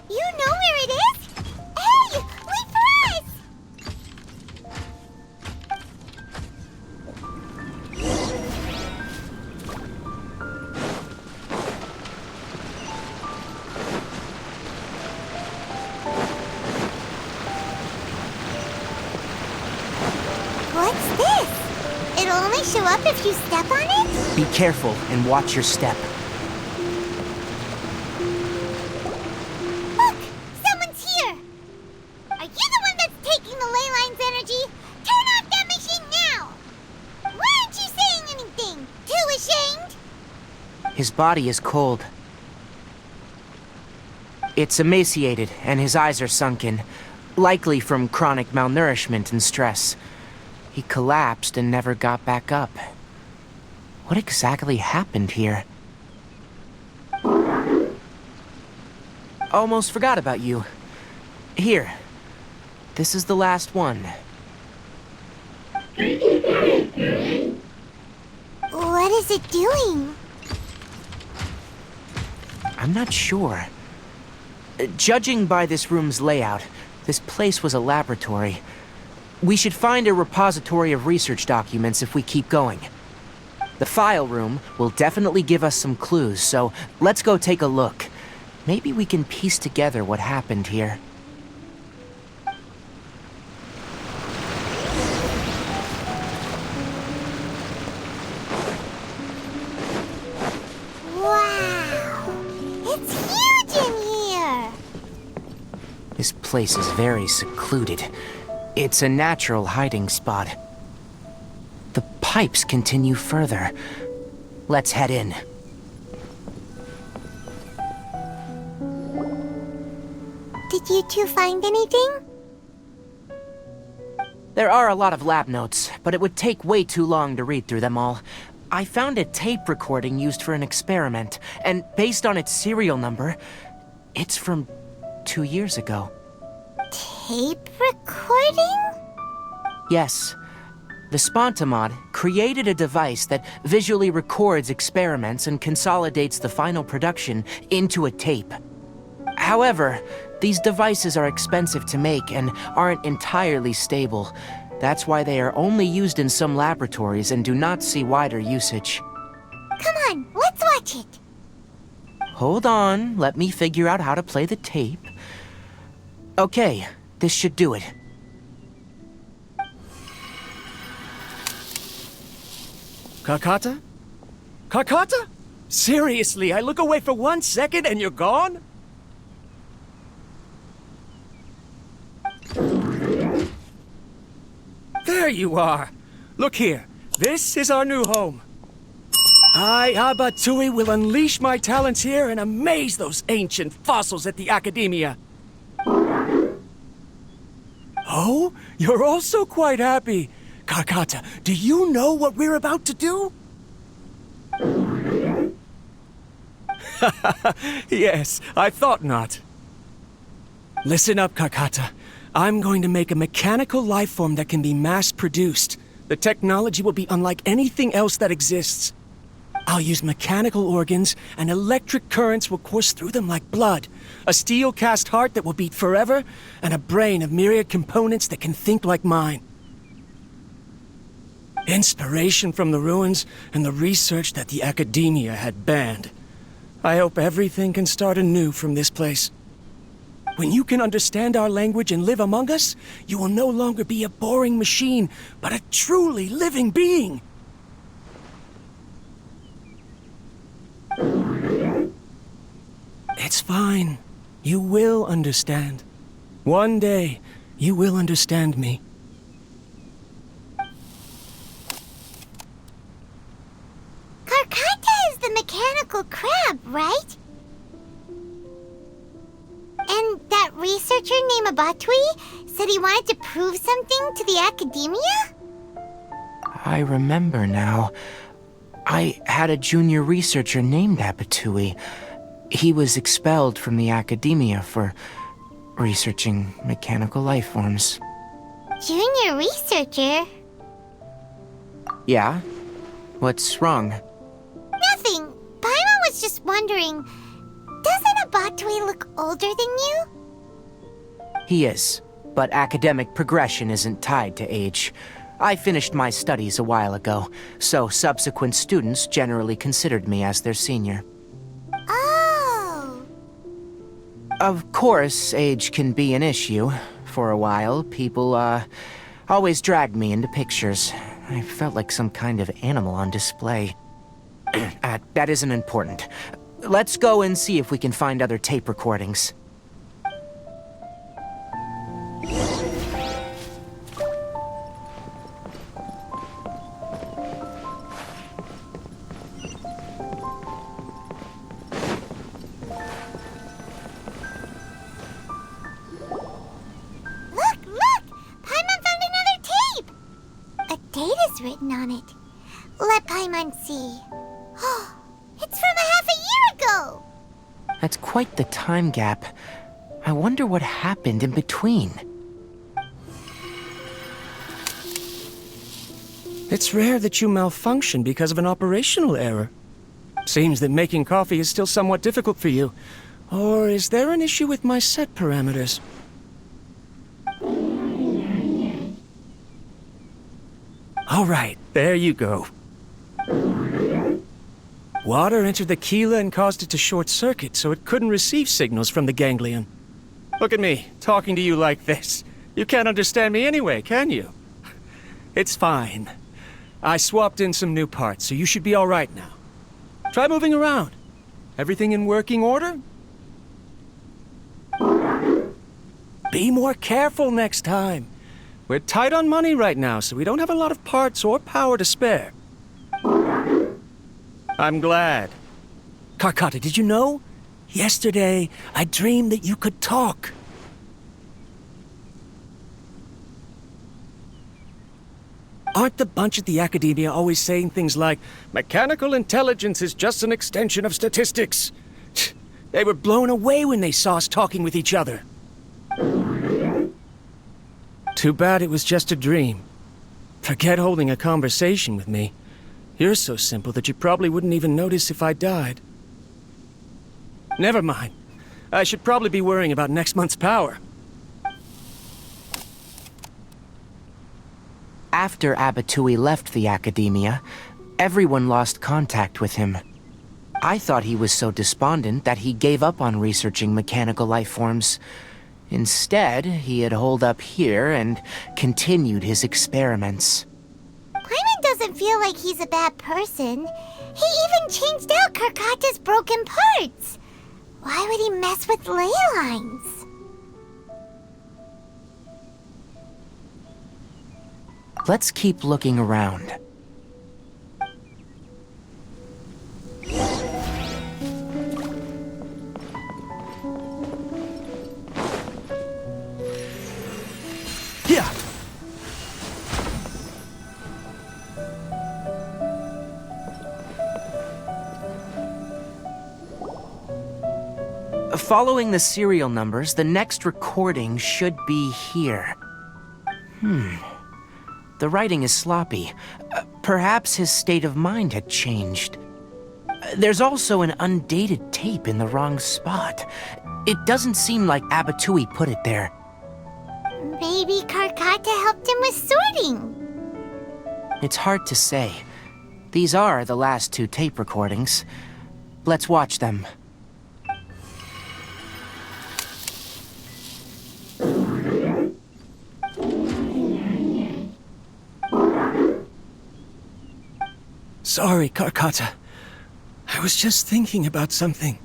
You know where it is? Hey, wait for us! What's this? It'll only show up if you step on it? Be careful and watch your step. Look! Someone's here! Are you the one that's taking the ley line's energy? Turn off that machine now! Why aren't you saying anything? Too ashamed? His body is cold. It's emaciated, and his eyes are sunken, likely from chronic malnourishment and stress. He collapsed and never got back up. What exactly happened here? Almost forgot about you. Here. This is the last one. What is it doing? I'm not sure. Judging by this room's layout, this place was a laboratory. We should find a repository of research documents if we keep going. The file room will definitely give us some clues, so let's go take a look. Maybe we can piece together what happened here. Wow! It's huge in here! This place is very secluded. It's a natural hiding spot. The pipes continue further. Let's head in. Did you two find anything? There are a lot of lab notes, but it would take way too long to read through them all. I found a tape recording used for an experiment, and based on its serial number, it's from 2 years ago. Tape recording? Yes. The Spontamod created a device that visually records experiments and consolidates the final production into a tape. However, these devices are expensive to make and aren't entirely stable. That's why they are only used in some laboratories and do not see wider usage. Come on, let's watch it. Hold on, let me figure out how to play the tape. Okay, this should do it. Kakata? Kakata? Seriously, I look away for 1 second and you're gone? There you are. Look here. This is our new home. I, Abatsui, will unleash my talents here and amaze those ancient fossils at the Academia. Oh, you're also quite happy. Kakata, do you know what we're about to do? Yes, I thought not. Listen up, Kakata. I'm going to make a mechanical life form that can be mass-produced. The technology will be unlike anything else that exists. I'll use mechanical organs, and electric currents will course through them like blood. A steel-cast heart that will beat forever, and a brain of myriad components that can think like mine. Inspiration from the ruins and the research that the Academia had banned. I hope everything can start anew from this place. When you can understand our language and live among us, you will no longer be a boring machine, but a truly living being. It's fine. You will understand. One day, you will understand me. Batui said he wanted to prove something to the academia? I remember now. I had a junior researcher named Abatui. He was expelled from the academia for researching mechanical life forms. Junior researcher? Yeah? What's wrong? Nothing. Paimon was just wondering, doesn't Abatui look older than you? He is, but academic progression isn't tied to age. I finished my studies a while ago, so subsequent students generally considered me as their senior. Oh. Of course, age can be an issue. For a while, people, always dragged me into pictures. I felt like some kind of animal on display. That isn't important. Let's go and see if we can find other tape recordings. Written on it. Let Paimon see. Oh, it's from a half a year ago! That's quite the time gap. I wonder what happened in between. It's rare that you malfunction because of an operational error. Seems that making coffee is still somewhat difficult for you. Or is there an issue with my set parameters? All right, there you go. Water entered the chela and caused it to short-circuit, so it couldn't receive signals from the ganglion. Look at me, talking to you like this. You can't understand me anyway, can you? It's fine. I swapped in some new parts, so you should be all right now. Try moving around. Everything in working order? Be more careful next time. We're tight on money right now, so we don't have a lot of parts or power to spare. I'm glad. Karkata, did you know? Yesterday, I dreamed that you could talk. Aren't the bunch at the academia always saying things like, mechanical intelligence is just an extension of statistics? They were blown away when they saw us talking with each other. Too bad it was just a dream. Forget holding a conversation with me. You're so simple that you probably wouldn't even notice if I died. Never mind. I should probably be worrying about next month's power. After Abatui left the academia, everyone lost contact with him. I thought he was so despondent that he gave up on researching mechanical life forms. Instead, he had holed up here and continued his experiments. Paimon doesn't feel like he's a bad person. He even changed out Karkata's broken parts. Why would he mess with ley lines? Let's keep looking around. Yeah. Following the serial numbers, the next recording should be here. The writing is sloppy. Perhaps his state of mind had changed. There's also an undated tape in the wrong spot. It doesn't seem like Abatui put it there. Maybe Karkata helped him with sorting. It's hard to say. These are the last two tape recordings. Let's watch them. Sorry, Karkata. I was just thinking about something.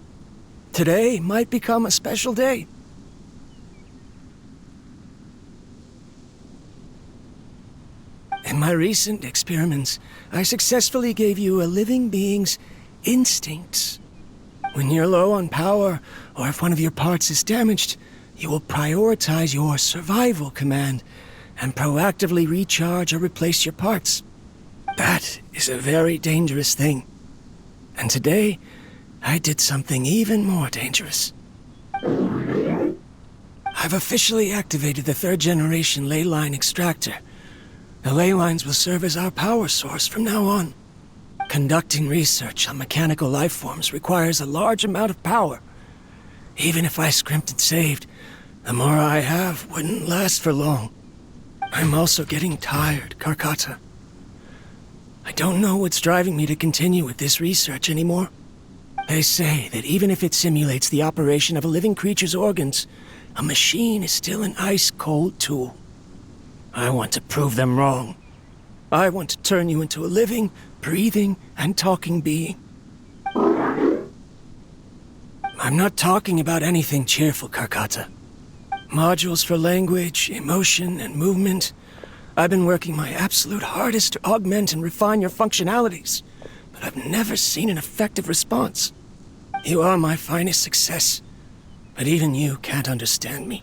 Today might become a special day. In my recent experiments, I successfully gave you a living being's instincts. When you're low on power, or if one of your parts is damaged, you will prioritize your survival command and proactively recharge or replace your parts. That is a very dangerous thing. And today, I did something even more dangerous. I've officially activated the 3rd generation ley line extractor. The ley lines will serve as our power source from now on. Conducting research on mechanical life forms requires a large amount of power. Even if I scrimped and saved, the more I have wouldn't last for long. I'm also getting tired, Karkata. I don't know what's driving me to continue with this research anymore. They say that even if it simulates the operation of a living creature's organs, a machine is still an ice-cold tool. I want to prove them wrong. I want to turn you into a living, breathing, and talking being. I'm not talking about anything cheerful, Karkata. Modules for language, emotion, and movement. I've been working my absolute hardest to augment and refine your functionalities, but I've never seen an effective response. You are my finest success, but even you can't understand me.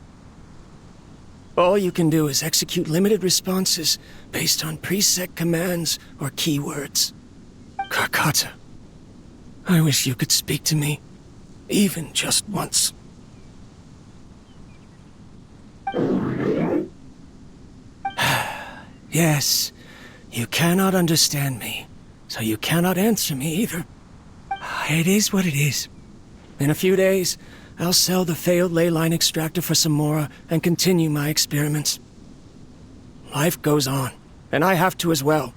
All you can do is execute limited responses based on preset commands or keywords. Karkata, I wish you could speak to me, even just once. Yes, you cannot understand me, so you cannot answer me either. It is what it is. In a few days, I'll sell the failed ley line extractor for some more and continue my experiments. Life goes on, and I have to as well.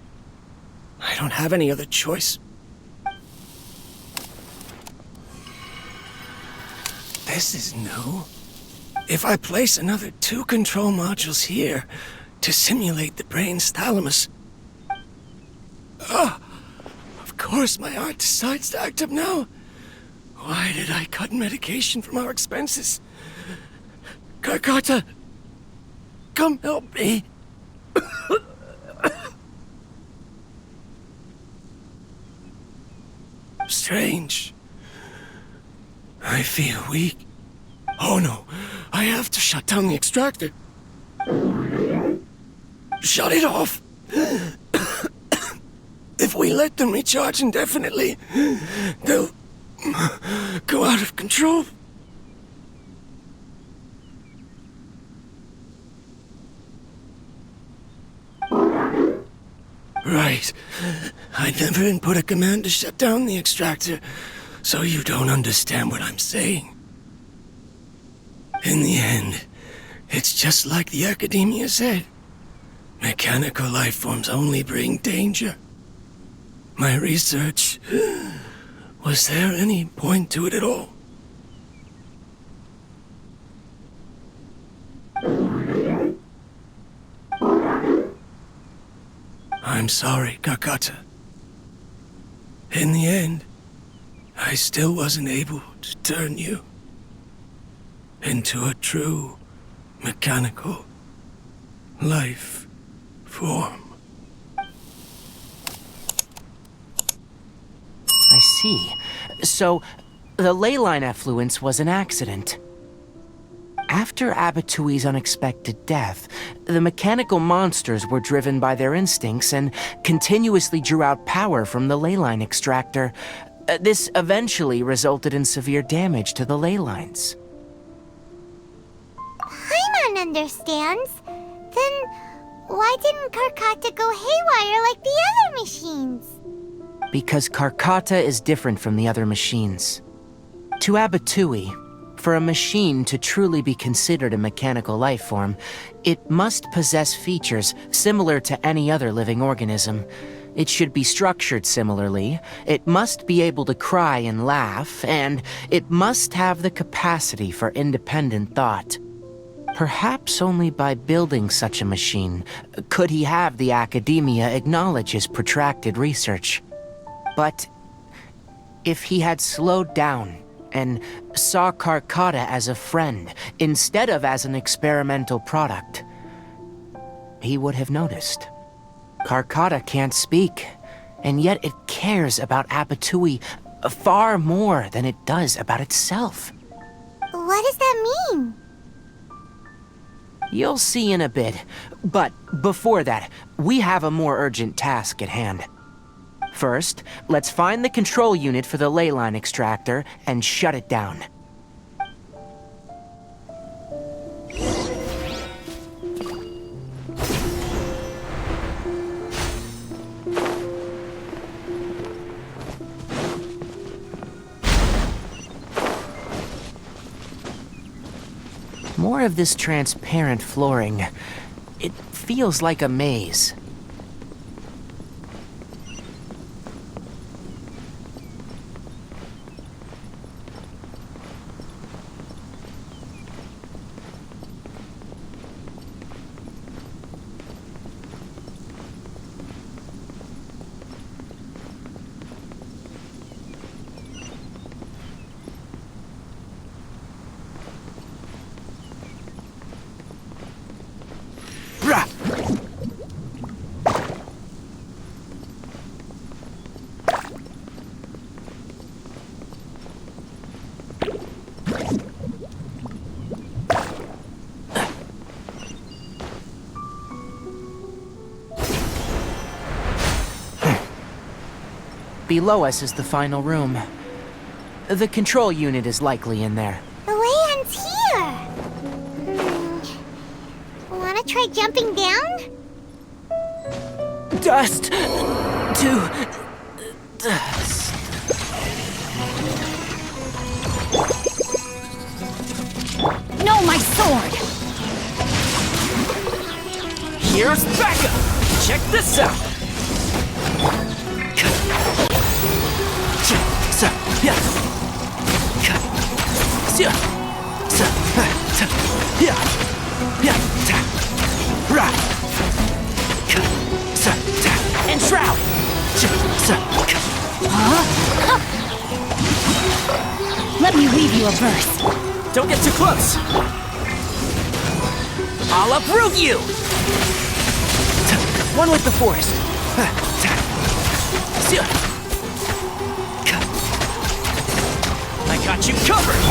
I don't have any other choice. This is new. If I place another 2 control modules here to simulate the brain's thalamus... Of course my heart decides to act up now. Why did I cut medication from our expenses? Karkata, come help me. Strange. I feel weak. Oh no, I have to shut down the extractor. Shut it off. If we let them recharge indefinitely, they'll go out of control. Right. I never input a command to shut down the extractor, so you don't understand what I'm saying. In the end, it's just like the academia said. Mechanical life forms only bring danger. My research... Was there any point to it at all? I'm sorry, Karkata. In the end, I still wasn't able to turn you into a true mechanical life form. I see. So, the ley line effluence was an accident. After Abatui's unexpected death, the mechanical monsters were driven by their instincts and continuously drew out power from the ley line extractor. This eventually resulted in severe damage to the ley lines. Paimon understands. Then why didn't Karkata go haywire like the other machines? Because Karkata is different from the other machines. To Abatui, for a machine to truly be considered a mechanical life form, it must possess features similar to any other living organism. It should be structured similarly, it must be able to cry and laugh, and it must have the capacity for independent thought. Perhaps only by building such a machine could he have the academia acknowledge his protracted research. But if he had slowed down and saw Karkata as a friend instead of as an experimental product, he would have noticed. Karkata can't speak, and yet it cares about Abatui far more than it does about itself. What does that mean? You'll see in a bit. But before that, we have a more urgent task at hand. First, let's find the control unit for the ley line extractor and shut it down. More of this transparent flooring. It feels like a maze. Below us is the final room. The control unit is likely in there. The land's here! Wanna try jumping down? Dust to dust. No, my sword! Here's backup! Check this out! And shroud! Let me weave you a verse. Don't get too close! I'll uproot you! One with the forest. I got you covered!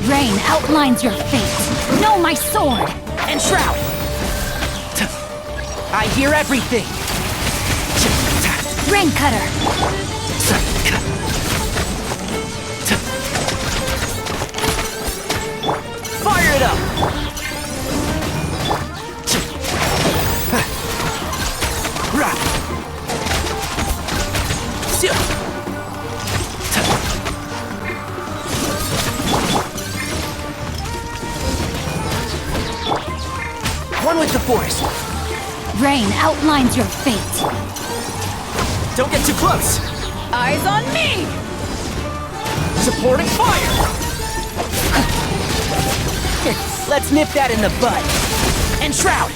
Rain outlines your fate. Know my sword! And shroud! I hear everything! Rain cutter! Fire it up! One with the force. Rain outlines your fate. Don't get too close! Eyes on me! Supporting fire! Let's nip that in the bud. And shroud!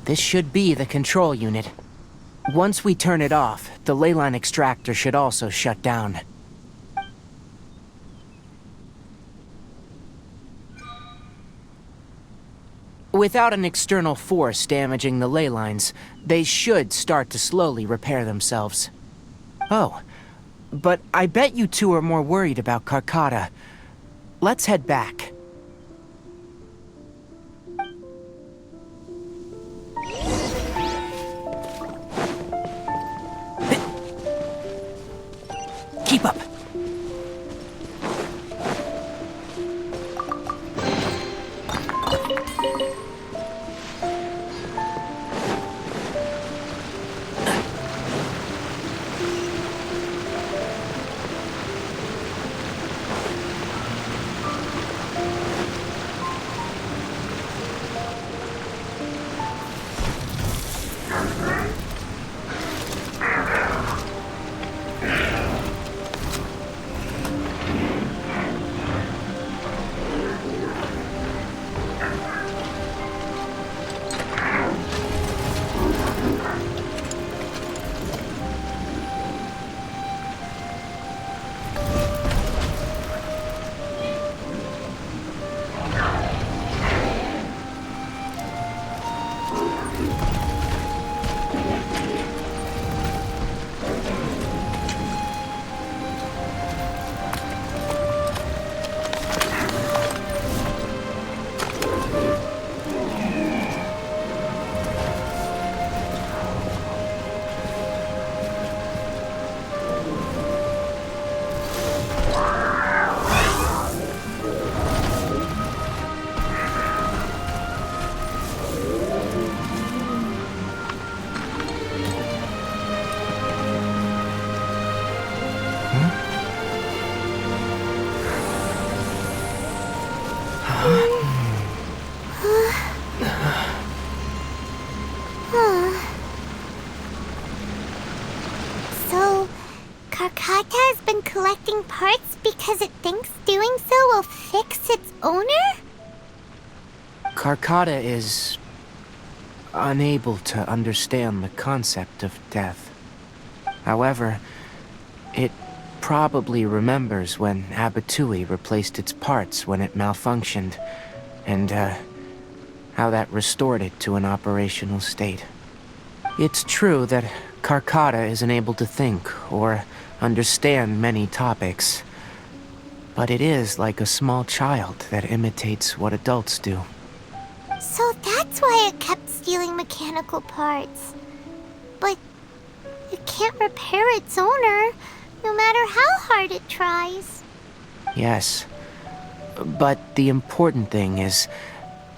This should be the control unit. Once we turn it off, the ley line extractor should also shut down. Without an external force damaging the ley lines, they should start to slowly repair themselves. Oh, but I bet you two are more worried about Karkata. Let's head back. Keep up. collecting parts because it thinks doing so will fix its owner? Karkata is unable to understand the concept of death. However, it probably remembers when Abatui replaced its parts when it malfunctioned, and how that restored it to an operational state. It's true that Karkata isn't able to think or understand many topics, but it is like a small child that imitates what adults do. So that's why it kept stealing mechanical parts. But it can't repair its owner, no matter how hard it tries. Yes, but the important thing is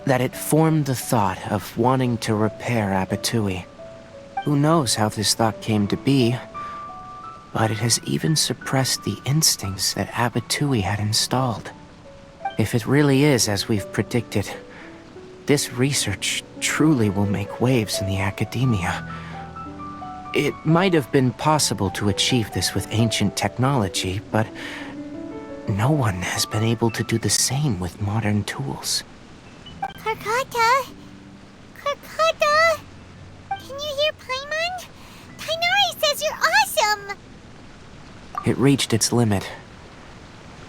that it formed the thought of wanting to repair Abatui. Who knows how this thought came to be, but it has even suppressed the instincts that Abatui had installed. If it really is as we've predicted, this research truly will make waves in the academia. It might have been possible to achieve this with ancient technology, but no one has been able to do the same with modern tools. Karkata? Karkata? Can you hear Paimon? Tighnari says you're awesome! It reached its limit.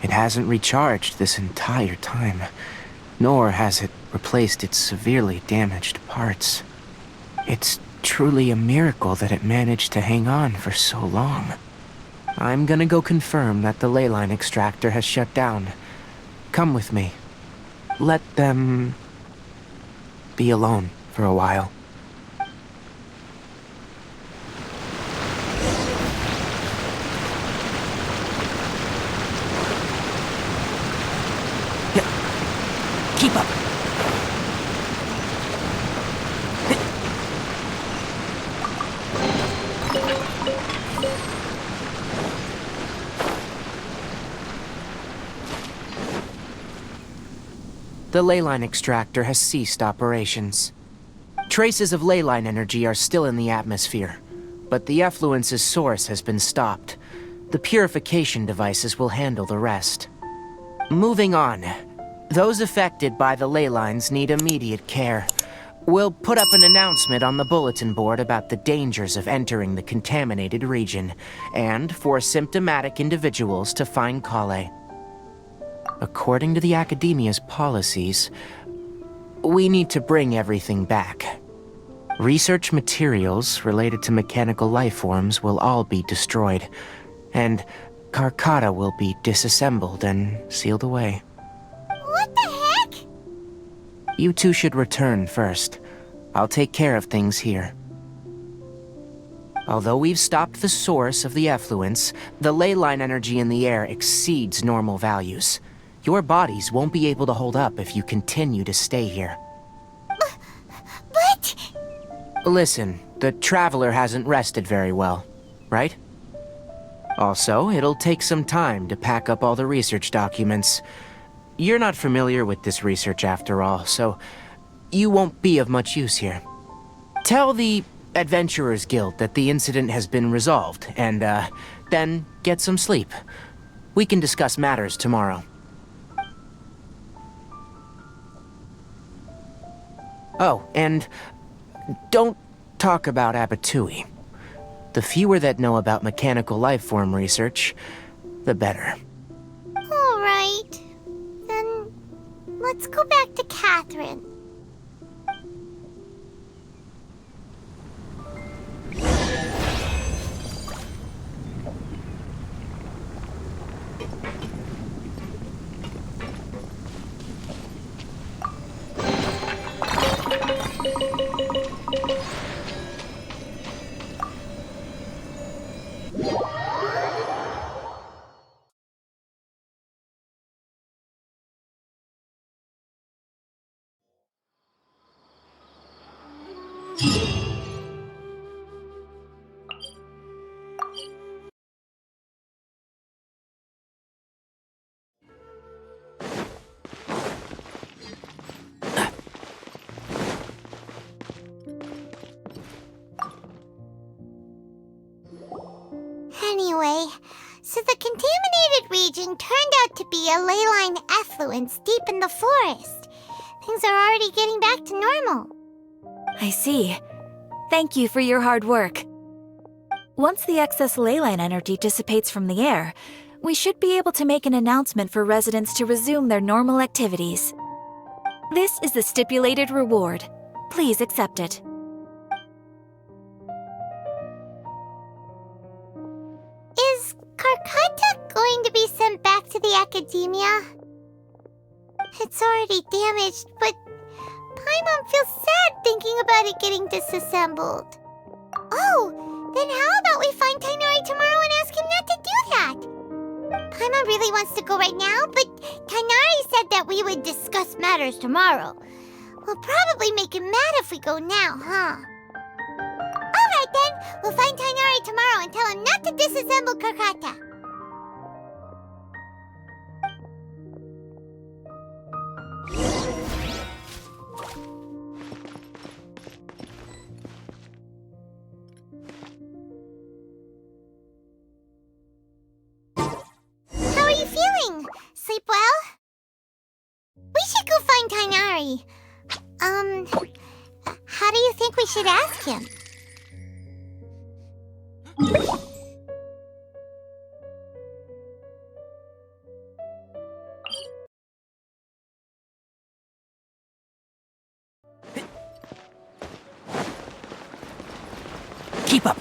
It hasn't recharged this entire time, nor has it replaced its severely damaged parts. It's truly a miracle that it managed to hang on for so long. I'm gonna go confirm that the ley line extractor has shut down. Come with me. Let them be alone for a while. Yeah. Keep up. The ley line extractor has ceased operations. Traces of ley line energy are still in the atmosphere, but the effluence's source has been stopped. The purification devices will handle the rest. Moving on. Those affected by the ley lines need immediate care. We'll put up an announcement on the bulletin board about the dangers of entering the contaminated region, and for symptomatic individuals to find Kale. According to the Academia's policies, we need to bring everything back. Research materials related to mechanical life forms will all be destroyed, and Karkata will be disassembled and sealed away. What the heck? You two should return first. I'll take care of things here. Although we've stopped the source of the effluence, the ley line energy in the air exceeds normal values. Your bodies won't be able to hold up if you continue to stay here. But... Listen, the Traveler hasn't rested very well, right? Also, it'll take some time to pack up all the research documents. You're not familiar with this research after all, so you won't be of much use here. Tell the Adventurers Guild that the incident has been resolved, and, then get some sleep. We can discuss matters tomorrow. Oh, and don't talk about Abatui. The fewer that know about mechanical life form research, the better. All right. Then let's go back to Catherine. So the contaminated region turned out to be a ley line effluence deep in the forest. Things are already getting back to normal. I see. Thank you for your hard work. Once the excess ley line energy dissipates from the air, we should be able to make an announcement for residents to resume their normal activities. This is the stipulated reward. Please accept it. Is Karkata going to be sent back to the academia? It's already damaged, but Paimon feels sad thinking about it getting disassembled. Oh, then how about we find Tighnari tomorrow and ask him not to do that? Paimon really wants to go right now, but Tighnari said that we would discuss matters tomorrow. We'll probably make him mad if we go now, huh? Alright then, we'll find Tighnari tomorrow and tell him not to disassemble Karkata. How are you feeling? Sleep well? We should go find Tighnari. How do you think we should ask him? Keep up!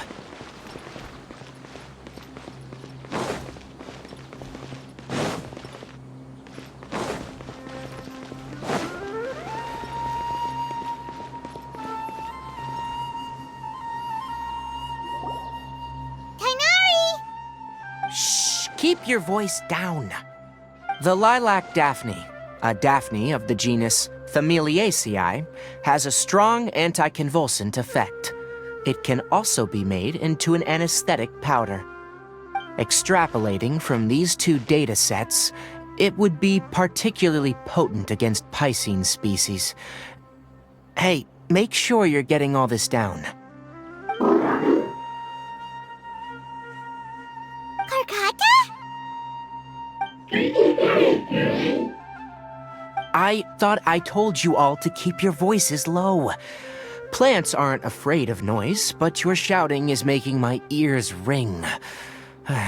Keep your voice down. The lilac daphne, a daphne of the genus Familiaceae, has a strong anticonvulsant effect. It can also be made into an anesthetic powder. Extrapolating from these two data sets, it would be particularly potent against Piscine species. Hey, make sure you're getting all this down. Karkata? I thought I told you all to keep your voices low. Plants aren't afraid of noise, but your shouting is making my ears ring. You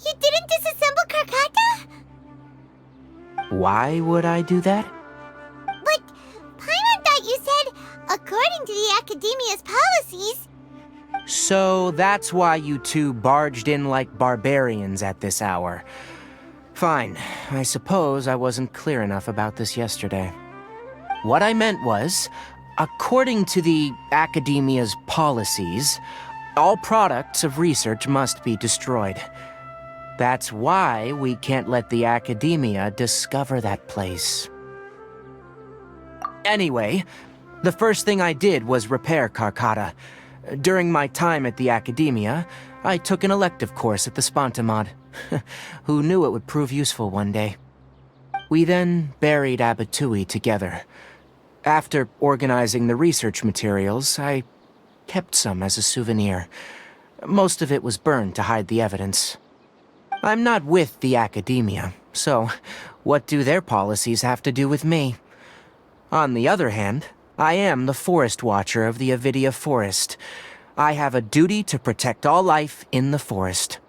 didn't disassemble Karkata? Why would I do that? But Paimon thought you said, according to the Academia's policies... So that's why you two barged in like barbarians at this hour. Fine, I suppose I wasn't clear enough about this yesterday. What I meant was, according to the Academia's policies, all products of research must be destroyed. That's why we can't let the Academia discover that place. Anyway, the first thing I did was repair Karkata. During my time at the Academia, I took an elective course at the Spontamod. Who knew it would prove useful one day? We then buried Abatui together. After organizing the research materials, I kept some as a souvenir. Most of it was burned to hide the evidence. I'm not with the Academia, so what do their policies have to do with me? On the other hand, I am the Forest Watcher of the Avidia Forest. I have a duty to protect all life in the forest.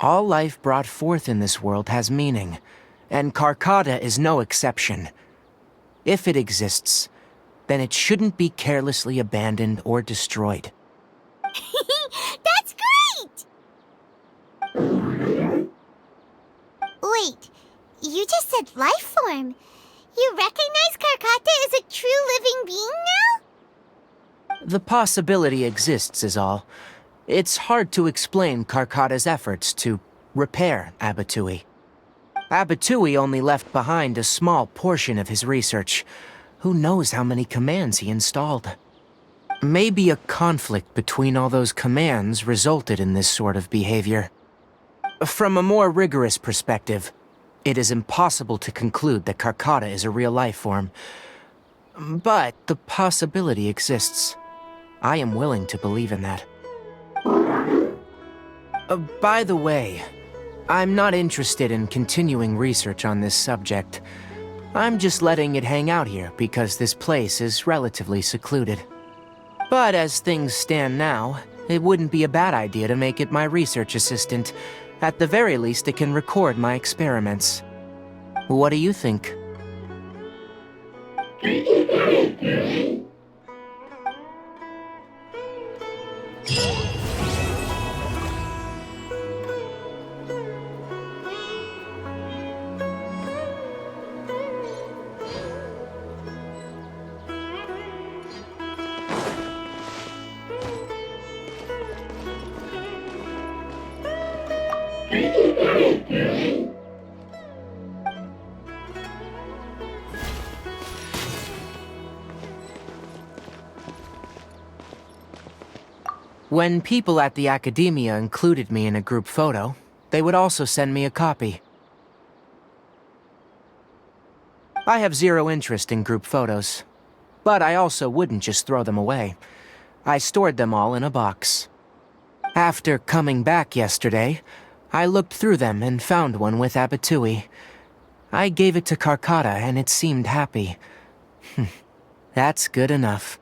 All life brought forth in this world has meaning, and Karkata is no exception. If it exists, then it shouldn't be carelessly abandoned or destroyed. That's great! Wait, you just said life form. You recognize Karkata as a true living being now? The possibility exists is all. It's hard to explain Karkata's efforts to repair Abatui. Abatui only left behind a small portion of his research. Who knows how many commands he installed? Maybe a conflict between all those commands resulted in this sort of behavior. From a more rigorous perspective, it is impossible to conclude that Karkata is a real life form. But the possibility exists. I am willing to believe in that. By the way, I'm not interested in continuing research on this subject. I'm just letting it hang out here because this place is relatively secluded. But as things stand now, it wouldn't be a bad idea to make it my research assistant. At the very least, it can record my experiments. What do you think? When people at the Academia included me in a group photo, they would also send me a copy. I have zero interest in group photos, but I also wouldn't just throw them away. I stored them all in a box. After coming back yesterday, I looked through them and found one with Abatui. I gave it to Karkata and it seemed happy. That's good enough.